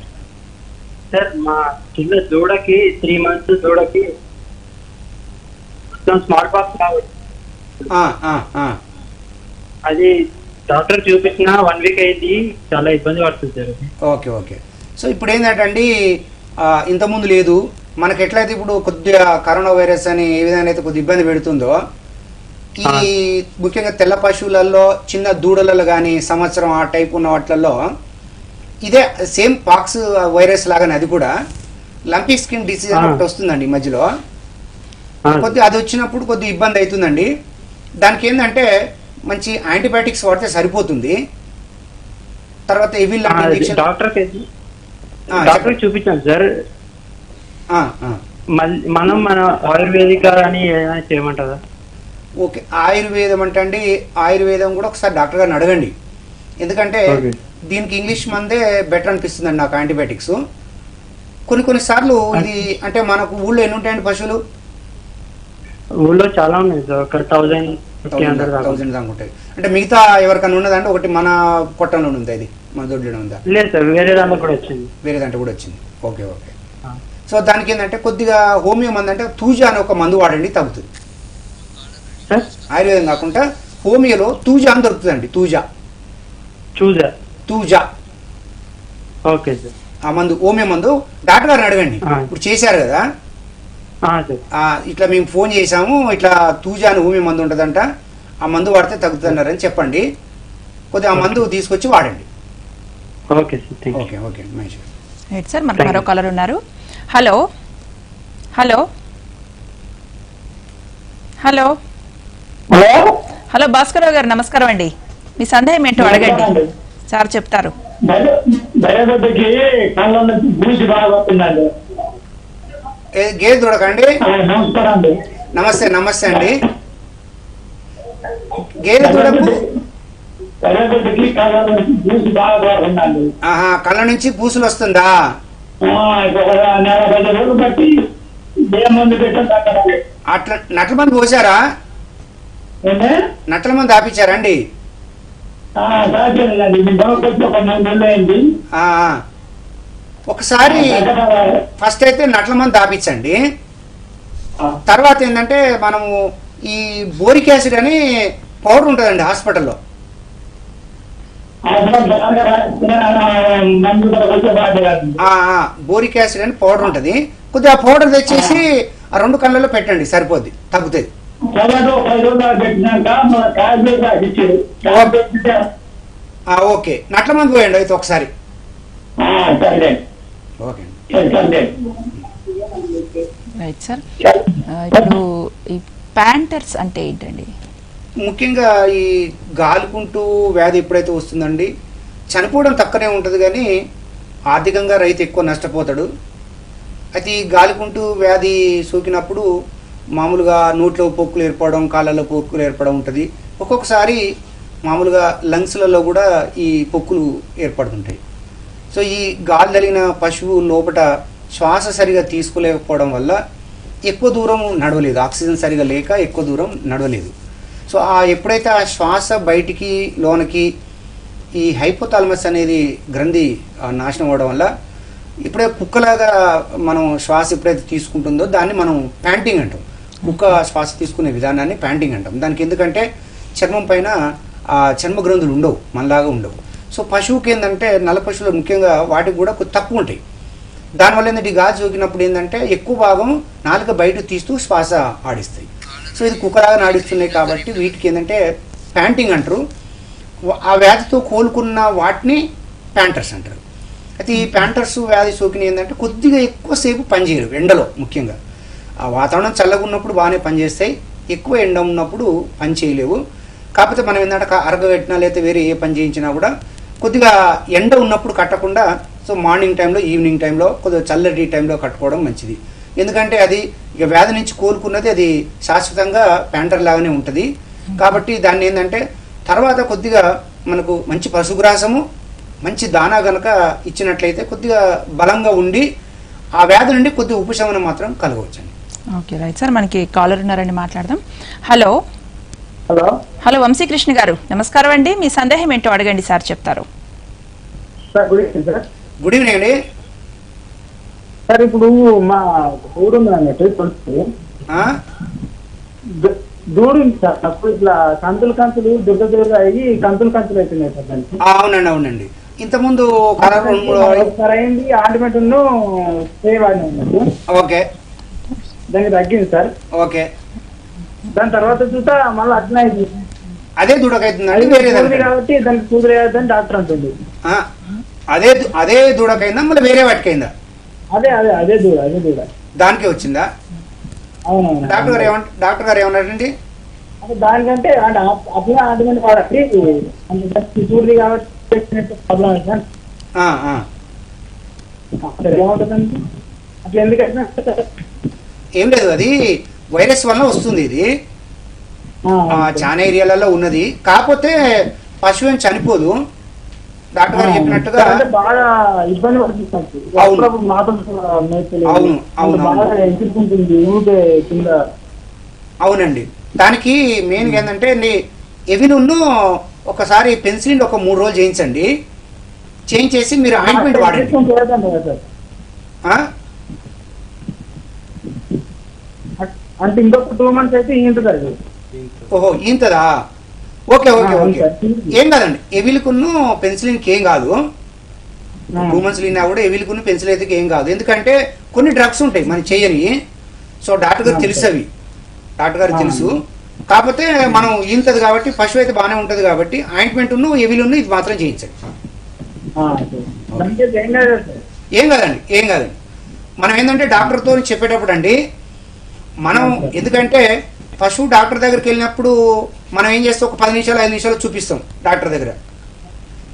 సార్. మా చిన్న దూడకి 3 months దూడకి స్మాల్ పాక్స్ కావచ్చు. అది డాక్టర్ చూపించిన 1 week అయింది, చాలా ఇబ్బంది పడుతుంది సార్. Okay okay. సో ఇప్పుడు ఏంటంటే ఇంతకుముందు లేదు మనకి, ఎట్లయితే ఇప్పుడు కొద్దిగా కరోనా వైరస్ అని ఏ విధంగా అయితే కొద్దిగా ఇబ్బంది పెడుతుందో, ఈ ముఖ్యంగా తెల్ల పశువులలో, చిన్న దూడలలో కానీ సంవత్సరం ఆ టైప్ ఉన్న వాటిలలో ఇదే సేమ్ పాక్స్ వైరస్ లాగానే అది కూడా లంపీ స్కిన్ డిసీజ్ అని ఒకటి వస్తుందండి ఈ మధ్యలో. కొద్దిగా అది వచ్చినప్పుడు కొద్దిగా ఇబ్బంది అవుతుందండి. దానికి ఏంటంటే మంచి యాంటీబయాటిక్స్ వాడితే సరిపోతుంది. తర్వాత ఎవిల్ డాక్టర్ చూపించాను సార్. మనం మన ఆయుర్వేదిక్ అని ఏదైనా చేయమంటారా? ఓకే, ఆయుర్వేదం అంటే అండి, ఆయుర్వేదం కూడా ఒకసారి డాక్టర్ గారిని అడగండి. ఎందుకంటే దీనికి ఇంగ్లీష్ మందే బెటర్ అనిపిస్తుందండి నాకు, యాంటీబయాటిక్స్. కొన్ని సార్లు ఇది అంటే మనకు ఊళ్ళో ఎన్ని ఉంటాయండి పశువులు? ఊళ్ళో చాలా ఉన్నాయి సార్, ఒక 1000 దాకా ఉంటాయి. అంటే మిగతా ఎవరికైనా ఉన్నదంటే ఒకటి మన కొట్టంలో ఉంది, అది మన దొడ్లో ఉందా? లేదు సార్, వేరే దాంట్లో కూడా వచ్చింది. వేరే దాంట్లో కూడా వచ్చింది. Okay okay. సో దానికి ఏంటంటే కొద్దిగా హోమియో మందు అంటే తూజా అని ఒక మందు వాడండి, తగ్గుతుంది. ఆయుర్వేదం కాకుండా హోమియోలో తూజా అని దొరుకుతుందండి. Thuja okay sir. ఆ మందు హోమియో మందు డాక్టర్ గారిని అడగండి. ఇప్పుడు చేశారు కదా, ఇట్లా మేము ఫోన్ చేసాము, ఇట్లా తూజా అని హోమియో మందు ఉంటుందంట, ఆ మందు వాడితే తగ్గుతున్నారని చెప్పండి. కొద్దిగా ఆ మందు తీసుకొచ్చి వాడండి. Okay sir. Okay okay Mahesh right sir, మనకు మరో కాలర్ ఉన్నారు. Hello hello hello hello Bhaskararao గారు నమస్కారం అండి, మీ సందేహం ఏంటో అడగండి, సార్ చెప్తారు. బయటకి కళ్ళ నుంచి బూసి బాగా వస్తుందండి. గేదె దూడకండి. నమస్కారం అండి. నమస్తే నమస్తే అండి. గేదె దూడకు బయటకి కళ్ళ నుంచి బూసి బాగా ఉందండి. కళ్ళ నుంచి పూసులు వస్తుందా? నెల 10 రోజులు బట్టి ఏ మందు పెట్టండి అక్కడ. అట్లా నట్ల మంది పోసారా? నట్ల మంది ఆపించారా అండి? ఒకసారి ఫస్ట్ అయితే నట్ల మంది ఆపించండి. తర్వాత ఏంటంటే మనము ఈ బోరిక్ యాసిడ్ అని పౌడర్ ఉంటుందండి హాస్పిటల్లో. బోరిక్ యాసిడ్ అని పౌడర్ ఉంటుంది. కొద్దిగా పౌడర్ తెచ్చేసి ఆ 2 కళ్ళల్లో పెట్టండి, సరిపోద్ది, తగ్గుతుంది. ఓకే, నట్ల మంది పోయండి అయితే ఒకసారి. Okay right sir. ఇప్పుడు ఈ ప్యాంటర్స్ అంటే ఏంటండి? ముఖ్యంగా ఈ గాలికుంటూ వ్యాధి ఎప్పుడైతే వస్తుందండి, చనిపోవడం తక్కువనే ఉంటుంది కానీ ఆర్థికంగా రైతు ఎక్కువ నష్టపోతాడు. అయితే ఈ గాలికుంటూ వ్యాధి సోకినప్పుడు మామూలుగా నోట్లో పొక్కులు ఏర్పడడం, కాళ్ళలో పొక్కులు ఏర్పడడం ఉంటుంది. ఒక్కొక్కసారి మామూలుగా లంగ్స్లలో కూడా ఈ పొక్కులు ఏర్పడుతుంటాయి. సో ఈ గాలి తగిలిన పశువు లోపల శ్వాస సరిగా తీసుకోలేకపోవడం వల్ల ఎక్కువ దూరం నడవలేదు, ఆక్సిజన్ సరిగా లేక ఎక్కువ దూరం నడవలేదు. సో ఎప్పుడైతే ఆ శ్వాస బయటికి లోనకి ఈ హైపోథాలమస్ అనేది గ్రంథి నాశనం అవ్వడం వల్ల ఇప్పుడే కుక్కలాగా మనం శ్వాస ఎప్పుడైతే తీసుకుంటుందో దాన్ని మనం ప్యాంటింగ్ అంటాం. కుక్క శ్వాస తీసుకునే విధానాన్ని ప్యాంటింగ్ అంటాం. దానికి ఎందుకంటే చర్మం పైన ఆ చర్మ గ్రంథులు ఉండవు, మనలాగా ఉండవు. సో పశువుకి ఏంటంటే నల్ల పశువులు ముఖ్యంగా వాటికి కూడా కొద్ది తక్కువ ఉంటాయి. దానివల్ల ఏంటంటే ఈ గాలి సోకినప్పుడు ఏంటంటే ఎక్కువ భాగం నాలుక బయట తీస్తూ శ్వాస ఆడిస్తాయి. సో ఇది కుక్కలాగా నాడిస్తున్నాయి కాబట్టి వీటికి ఏంటంటే ప్యాంటింగ్ అంటారు. ఆ వ్యాధితో కోలుకున్న వాటిని ప్యాంటర్స్ అంటారు. అయితే ఈ ప్యాంటర్స్ వ్యాధి సోకిన ఏంటంటే కొద్దిగా ఎక్కువసేపు పనిచేయరు ఎండలో. ముఖ్యంగా ఆ వాతావరణం చల్లగా ఉన్నప్పుడు బాగానే పనిచేస్తాయి, ఎక్కువ ఎండ ఉన్నప్పుడు పని చేయలేవు. కాకపోతే మనం ఏంటంటే అరగబెట్టినా లేకపోతే వేరే ఏ పని చేయించినా కూడా కొద్దిగా ఎండ ఉన్నప్పుడు కట్టకుండా సో మార్నింగ్ టైంలో, ఈవినింగ్ టైంలో, కొద్దిగా చల్లటి టైంలో కట్టుకోవడం మంచిది. ఎందుకంటే అది ఇక వ్యాధి నుంచి కోలుకున్నది అది శాశ్వతంగా ప్యాంటర్ లాగానే ఉంటుంది. కాబట్టి దాన్ని ఏంటంటే తర్వాత కొద్దిగా మనకు మంచి పశుగ్రాసము, మంచి దానా గనక ఇచ్చినట్లయితే కొద్దిగా బలంగా ఉండి ఆ వ్యాధి నుండి కొద్దిగా ఉపశమనం మాత్రం కలగవచ్చండి. Okay right sir. మనకి కాలర్ ఉన్నారండి, మాట్లాడదాం. హలో హలో హలో వంశీకృష్ణ గారు నమస్కారం అండి. మీ సందేహం ఏంటో అడగండి, సార్ చెప్తారు. Sir good evening sir. Good evening అండి. సార్ ఇప్పుడు మా దూడు ఉంది అన్నట్టు తెలుసు, దూడు ఉంది సార్. అప్పుడు ఇట్లా కంతులు దుర్గ అయ్యి కంతులు అవుతున్నాయి సార్ దానికి. అవునండి అవునండి. ఇంతకుముందు అయింది ఆయింట్మెంట్ స్ప్రే వాడిన ఉన్నట్టు. ఓకే, దానికి తగ్గింది సార్. ఓకే, దాని తర్వాత చూస్తా మళ్ళీ అట్లా అయింది. అదే దూడకైతుందండి కాబట్టి దానికి సూదులేదని డాక్టర్ అంటుంది. అదే దూడకైందా మళ్ళీ వేరే వాటికైందా? అదే దూడ దానికే వచ్చిందా? అవునవును. డాక్టర్ గారు ఏమన్నారండి? అంటే దానికంటే అంటే అట్లా ఆయింట్మెంట్ వాడాలి సూది కాబట్టి ప్రాబ్లం సార్. ఏమవుతుందండి అట్లా ఎందుకంటే ఏం లేదు, అది వైరస్ వల్ల వస్తుంది. ఇది చాలా ఏరియాలలో ఉన్నది. కాకపోతే పశువు ఏం చనిపోదు. డాక్టర్ గారు చెప్పినట్టుగా బాగా ఇబ్బంది పడుతుంది. అవునండి. దానికి మెయిన్గా ఏంటంటే ఎవినున్ను ఒకసారి పెన్సిలిన్ ఒక 3 రోజులు చేయించండి. చేయించేసి మీరు ఆయింట్మెంట్ వాడండి. అంటే ఇంకొక 2 months అయితే ఈంటది. ఓహో ఈంతదా? ఓకే ఓకే ఓకే, ఏం కాదండి. ఎవిల్కును పెన్సిలిన్కి ఏం కాదు. 2 months అయినా కూడా ఎవిల్కును పెన్సిల్ అయితే ఏం కాదు. ఎందుకంటే కొన్ని డ్రగ్స్ ఉంటాయి మనం చేయని. సో డాక్టర్ గారు తెలుసు, అవి డాక్టర్ గారికి తెలుసు. కాకపోతే మనం ఈంతది కాబట్టి పశువు అయితే బాగానే ఉంటుంది కాబట్టి ఆయింట్మెంట్ ఎవిలును ఇది మాత్రం చేయించండి. ఏం కాదండి, ఏం కాదండి. మనం ఏంటంటే డాక్టర్తో చెప్పేటప్పుడు అండి మనం ఎందుకంటే పశువు డాక్టర్ దగ్గరికి వెళ్ళినప్పుడు మనం ఏం చేస్తాం, ఒక 10 నిమిషాలు 5 నిమిషాలు చూపిస్తాం డాక్టర్ దగ్గర.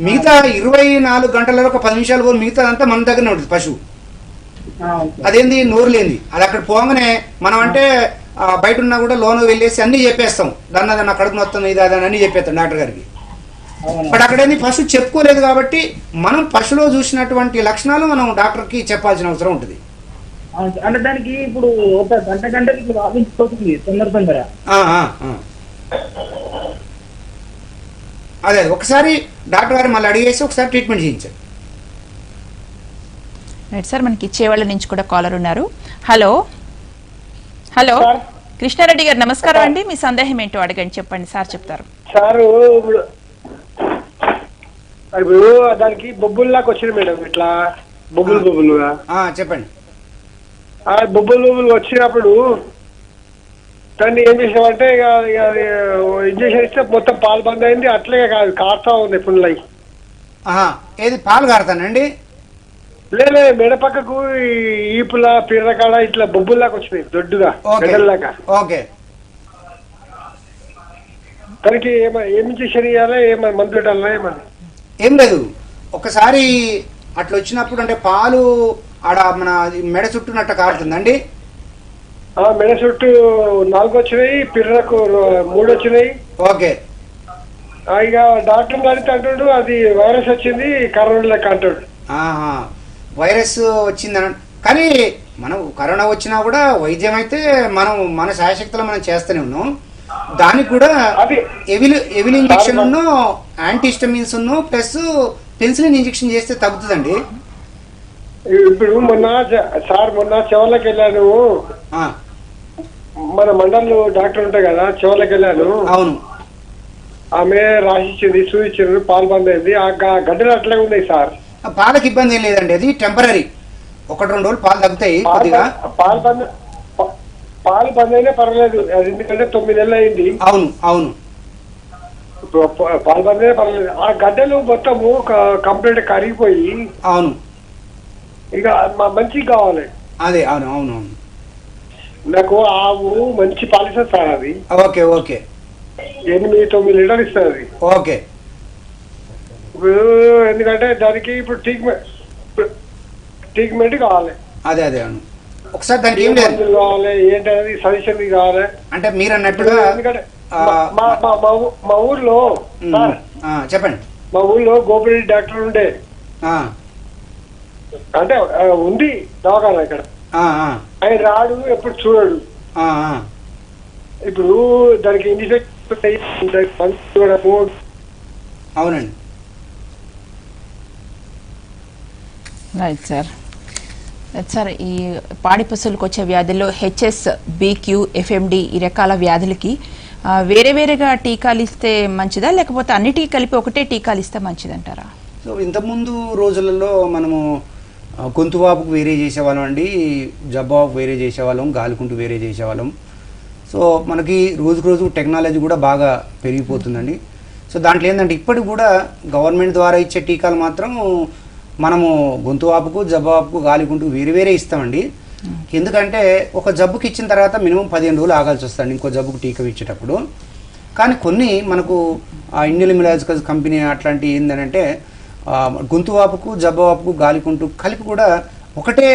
మిగతా 24 గంటలలో ఒక 10 నిమిషాలు పోయి మిగతా అంతా మన దగ్గరనే ఉంటుంది పశువు. అదేంది నోరు లేనిది, అది అక్కడ పోగానే మనం అంటే బయట ఉన్నా కూడా లోను వెళ్ళేసి అన్ని చెప్పేస్తాం, దాన్ని నా కడుపు నొస్తుంది ఇది అదని అన్ని చెప్పేస్తాం డాక్టర్ గారికి. బట్ అక్కడేంది పశువు చెప్పుకోలేదు కాబట్టి మనం పశువులో చూసినటువంటి లక్షణాలు మనం డాక్టర్కి చెప్పాల్సిన అవసరం ఉంటుంది. అంటే దానికి ఇప్పుడు ఒక గంటకి రావించుకోతుంది తొందర. అదే ఒకసారి డాక్టర్ గారు మళ్ళీ అడిగేసి ఒకసారి ట్రీట్మెంట్ చేయించారు. రైట్ సార్, మనకి చేవళ్ళ నుంచి కూడా కాలర్ ఉన్నారు. హలో హలో కృష్ణారెడ్డి గారు నమస్కారం అండి, మీ సందేహం ఏంటో అడగండి, చెప్పండి సార్ చెప్తారు. సార్ ఇప్పుడు దానికి బొబ్బుల్లాగా వచ్చింది మేడం, ఇట్లా బొబ్బులుగా చెప్పండి. ఆ బొబ్బులు వచ్చినప్పుడు దాన్ని ఏం చేసామంటే ఇంజక్షన్ ఇస్తే మొత్తం పాలు బంద్ అయింది, అట్లే కాదు కారుతా ఉంది పుల్లై. ఏది పాలు కారుతానండి? లేదు మెడ పక్కకు ఈపుల పిర్రకాడ ఇట్లా బొబ్బుల్లాగా వచ్చినాయి దొడ్డుగా మెడల్లాగా. ఓకే, దానికి ఏమి ఇంజక్షన్ ఇవ్వాలి, ఏమన్నా మందు పెట్టాలా? ఏమన్నా ఏం లేదు, ఒకసారి అట్లా వచ్చినప్పుడు అంటే పాలు ఆడ మన మెడ చుట్టూనట్ట కారుతుందండి. మెడ చుట్టూ 4 వచ్చినాయి, పిర్రకు 3 వచ్చినాయి. ఓకే, ఇక డాక్టర్ అడిగితే అంటాడు అది వైరస్ వచ్చింది కరోనా లెక్క అంటాడు. వైరస్ వచ్చిందని, కానీ మనం కరోనా వచ్చినా కూడా వైద్యం అయితే మనం మన శాయశక్తిలో మనం చేస్తూనే ఉన్నాం. దానికి కూడా evil injection antihistamines plus penicillin injection చేస్తే తగ్గుతుందండి. ఇప్పుడు మొన్న చెవర్లకు వెళ్ళాను, మన మండల్ డాక్టర్ ఉంటాయి కదా, చెవర్లకు వెళ్ళాను. అవును, ఆమె రాసిచ్చింది, చూపించింది, పాలు బంద్ అయింది. ఆ గడ్డలు అట్లే ఉన్నాయి సార్. పాలకు ఇబ్బంది ఏం లేదండి, అది టెంపరీ, 1-2 రోజులు పాలు తగ్గుతాయి కొద్దిగా. పాలు బంద్ అయినా పర్వాలేదు, అది ఎందుకంటే 9 నెలలు అయింది. అవును అవును, పాలు బంద్ అయినా పర్వాలేదు. ఆ గడ్డలు మొత్తము కంప్లీట్ కరిగిపోయి. అవును, ఇక మంచిగా కావాలి. అదే అవును అవును అవును, నాకు ఆవు మంచి పాలిస్తుంది సార్. అది ఓకే ఓకే, 8-9 లీటర్లు ఇస్తుంది అది. ఓకే, ఎందుకంటే దానికి ఇప్పుడు ట్రీట్మెంట్ కావాలి. అదే అదే అవును, ఒకసారి దానికి ఏం లేదు కావాలి, ఏంటనేది సజెషన్ కావాలి. అంటే మీరు అన్నట్టుగా ఎందుకంటే మా ఊర్లో చెప్పండి, మా ఊర్లో గోపిరెడ్డి డాక్టర్ ఉండే, అంటే ఉంది దవాఖానా ఇక్కడ. ఆయన రాడు, ఎప్పుడు చూడడు. ఇప్పుడు దానికి అవునండి. Right sir. సార్, ఈ పాడి పశువులకు వచ్చే వ్యాధుల్లో హెచ్ఎస్, బీక్యూ, ఎఫ్ఎండి ఈ రకాల వ్యాధులకి వేరే వేరేగా టీకాలు ఇస్తే మంచిదా, లేకపోతే అన్నిటికీ కలిపి ఒకటే టీకాలు ఇస్తే మంచిదంటారా? సో ఇంతకుముందు రోజులలో మనము గొంతువాపుకు వేరే చేసేవాళ్ళం అండి, జబ్బాపుకు వేరే చేసేవాళ్ళం, గాలికుంటు వేరే చేసేవాళ్ళం. సో మనకి రోజు టెక్నాలజీ కూడా బాగా పెరిగిపోతుందండి. సో దాంట్లో ఏంటంటే ఇప్పటికి కూడా గవర్నమెంట్ ద్వారా ఇచ్చే టీకాలు మాత్రం మనము గొంతువాపుకు, జబ్బాపుకు, గాలికుంటు వేరే ఇస్తామండి. ఎందుకంటే ఒక జబ్బుకి ఇచ్చిన తర్వాత మినిమం 15 రోజులు ఆగాల్సి వస్తుంది ఇంకో జబ్బుకు టీకా ఇచ్చేటప్పుడు. కానీ కొన్ని మనకు ఇండియన్ ఇమ్యునలాజికల్స్ కంపెనీ అట్లాంటివి ఏంటంటే గొంతువాపుకు, జబ్బవాపుకు, గాలికుంటు కలిపి కూడా ఒకటే,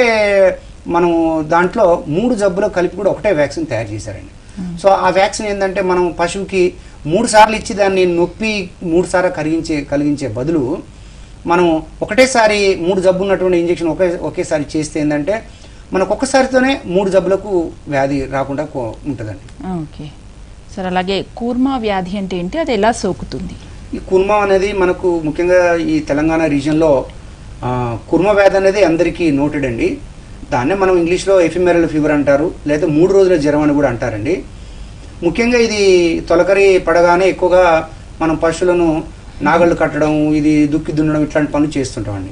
మనం దాంట్లో 3 జబ్బులు కలిపి కూడా ఒకటే వ్యాక్సిన్ తయారు చేశారండి. సో ఆ వ్యాక్సిన్ ఏంటంటే మనం పశువుకి 3 సార్లు ఇచ్చి దాన్ని నొప్పి 3 సార్లు కలిగించే బదులు మనం ఒకటేసారి 3 జబ్బు ఉన్నటువంటి ఇంజెక్షన్ ఒకేసారి చేస్తే ఏంటంటే మనకు ఒక్కసారితోనే 3 జబ్బులకు వ్యాధి రాకుండా ఉంటుందండి. ఓకే సార్, అలాగే కూర్మా వ్యాధి అంటే ఏంటి, అది ఎలా సోకుతుంది? ఈ కుర్మా అనేది మనకు ముఖ్యంగా ఈ తెలంగాణ రీజియన్లో కుర్మా వ్యాధి అనేది అందరికీ నోటెడ్ అండి. దాన్నే మనం ఇంగ్లీష్లో ఎఫిమెరల్ ఫీవర్ అంటారు, లేదా 3 రోజుల జ్వరం అని కూడా అంటారండి. ముఖ్యంగా ఇది తొలకరి పడగానే ఎక్కువగా మనం పశువులను నాగళ్ళు కట్టడం, ఇది దుక్కి దున్నడం ఇట్లాంటి పనులు చేస్తుంటామండి.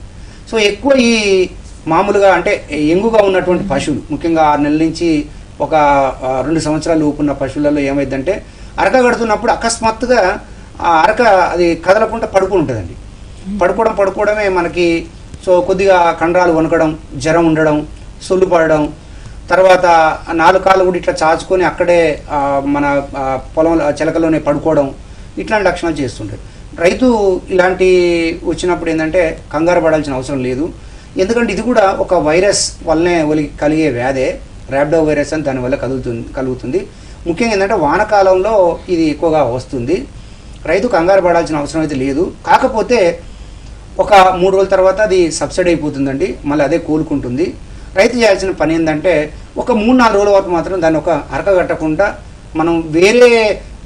సో ఎక్కువ ఈ మామూలుగా అంటే ఎంగుగా ఉన్నటువంటి పశువులు, ముఖ్యంగా 6 నెలల నుంచి ఒక 2 సంవత్సరాలు ఊపున్న పశువులలో ఏమైందంటే అరక కడుతున్నప్పుడు అకస్మాత్తుగా ఆ అరక అది కదలకుండా పడుకుని ఉంటుందండి. పడుకోవడమే మనకి సో కొద్దిగా కండరాలు వణకడం, జ్వరం ఉండడం, సొల్లు పడడం, తర్వాత 4 కాళ్ళు కూడా ఇట్లా చాచుకొని అక్కడే మన పొలం చిలకలోనే పడుకోవడం, ఇట్లాంటి లక్షణాలు చేస్తుంటాయి. రైతు ఇలాంటి వచ్చినప్పుడు ఏంటంటే కంగారు పడాల్సిన అవసరం లేదు. ఎందుకంటే ఇది కూడా ఒక వైరస్ వల్లనే కలిగే వ్యాధే, ర్యాబ్డో వైరస్ అని దానివల్ల కలుగుతుంది. ముఖ్యంగా ఏంటంటే వానకాలంలో ఇది ఎక్కువగా వస్తుంది. రైతు కంగారు పడాల్సిన అవసరం అయితే లేదు. కాకపోతే ఒక 3 రోజుల తర్వాత అది సబ్సిడీ అయిపోతుందండి, మళ్ళీ అదే కోలుకుంటుంది. రైతు చేయాల్సిన పని ఏంటంటే ఒక 3-4 రోజుల వరకు మాత్రం దాన్ని ఒక అరకగట్టకుండా మనం వేరే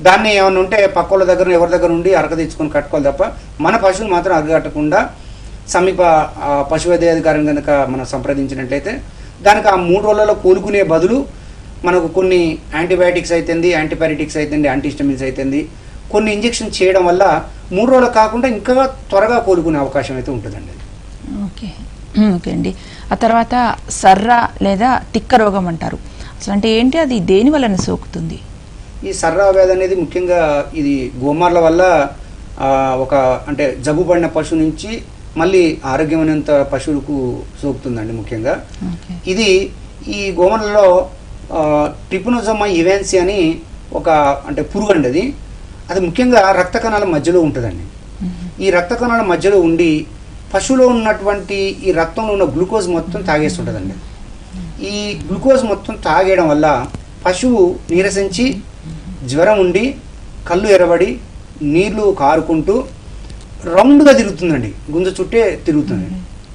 దాన్ని ఏమైనా ఉంటే పక్క వాళ్ళ దగ్గర ఎవరి దగ్గర ఉండి అరక తెచ్చుకొని కట్టుకోవాలి తప్ప మన పశువులు మాత్రం అరకగట్టకుండా సమీప పశు వైద్యాధికారిని కనుక మనం సంప్రదించినట్లయితే దానికి ఆ 3 రోజులలో కోలుకునే బదులు మనకు కొన్ని యాంటీబయాటిక్స్ అయితేంది, యాంటీపైరెటిక్స్ అయితేంది, యాంటీహిస్టమిన్స్ అయితేంది, కొన్ని ఇంజెక్షన్ చేయడం వల్ల 3 రోజులు కాకుండా ఇంకా త్వరగా కోలుకునే అవకాశం అయితే ఉంటుందండి. ఓకే ఓకే అండి. ఆ తర్వాత సర్రా లేదా తిక్క రోగం అంటారు, అసలు అంటే ఏంటి, అది దేని వలన సోకుతుంది? ఈ సర్రా వ్యాధి అనేది ముఖ్యంగా ఇది గోమార్ల వల్ల ఒక అంటే జబ్బు పడిన పశువు నుంచి మళ్ళీ ఆరోగ్యమైనంత పశువులకు సోకుతుందండి. ముఖ్యంగా ఇది ఈ గోమార్లలో ట్రిపనోజోమా ఇవాన్సీ అని ఒక అంటే పురుగు అండి. అది ముఖ్యంగా రక్త కణాల మధ్యలో ఉంటుందండి. ఈ రక్త కణాల మధ్యలో ఉండి పశువులో ఉన్నటువంటి ఈ రక్తంలో ఉన్న గ్లూకోజ్ మొత్తం తాగేస్తుంటుందండి. ఈ గ్లూకోజ్ మొత్తం తాగేయడం వల్ల పశువు నీరసించి జ్వరం ఉండి కళ్ళు ఎర్రబడి నీళ్లు కారుకుంటూ రౌండ్గా తిరుగుతుందండి, గుంజ చుట్టే తిరుగుతుంది.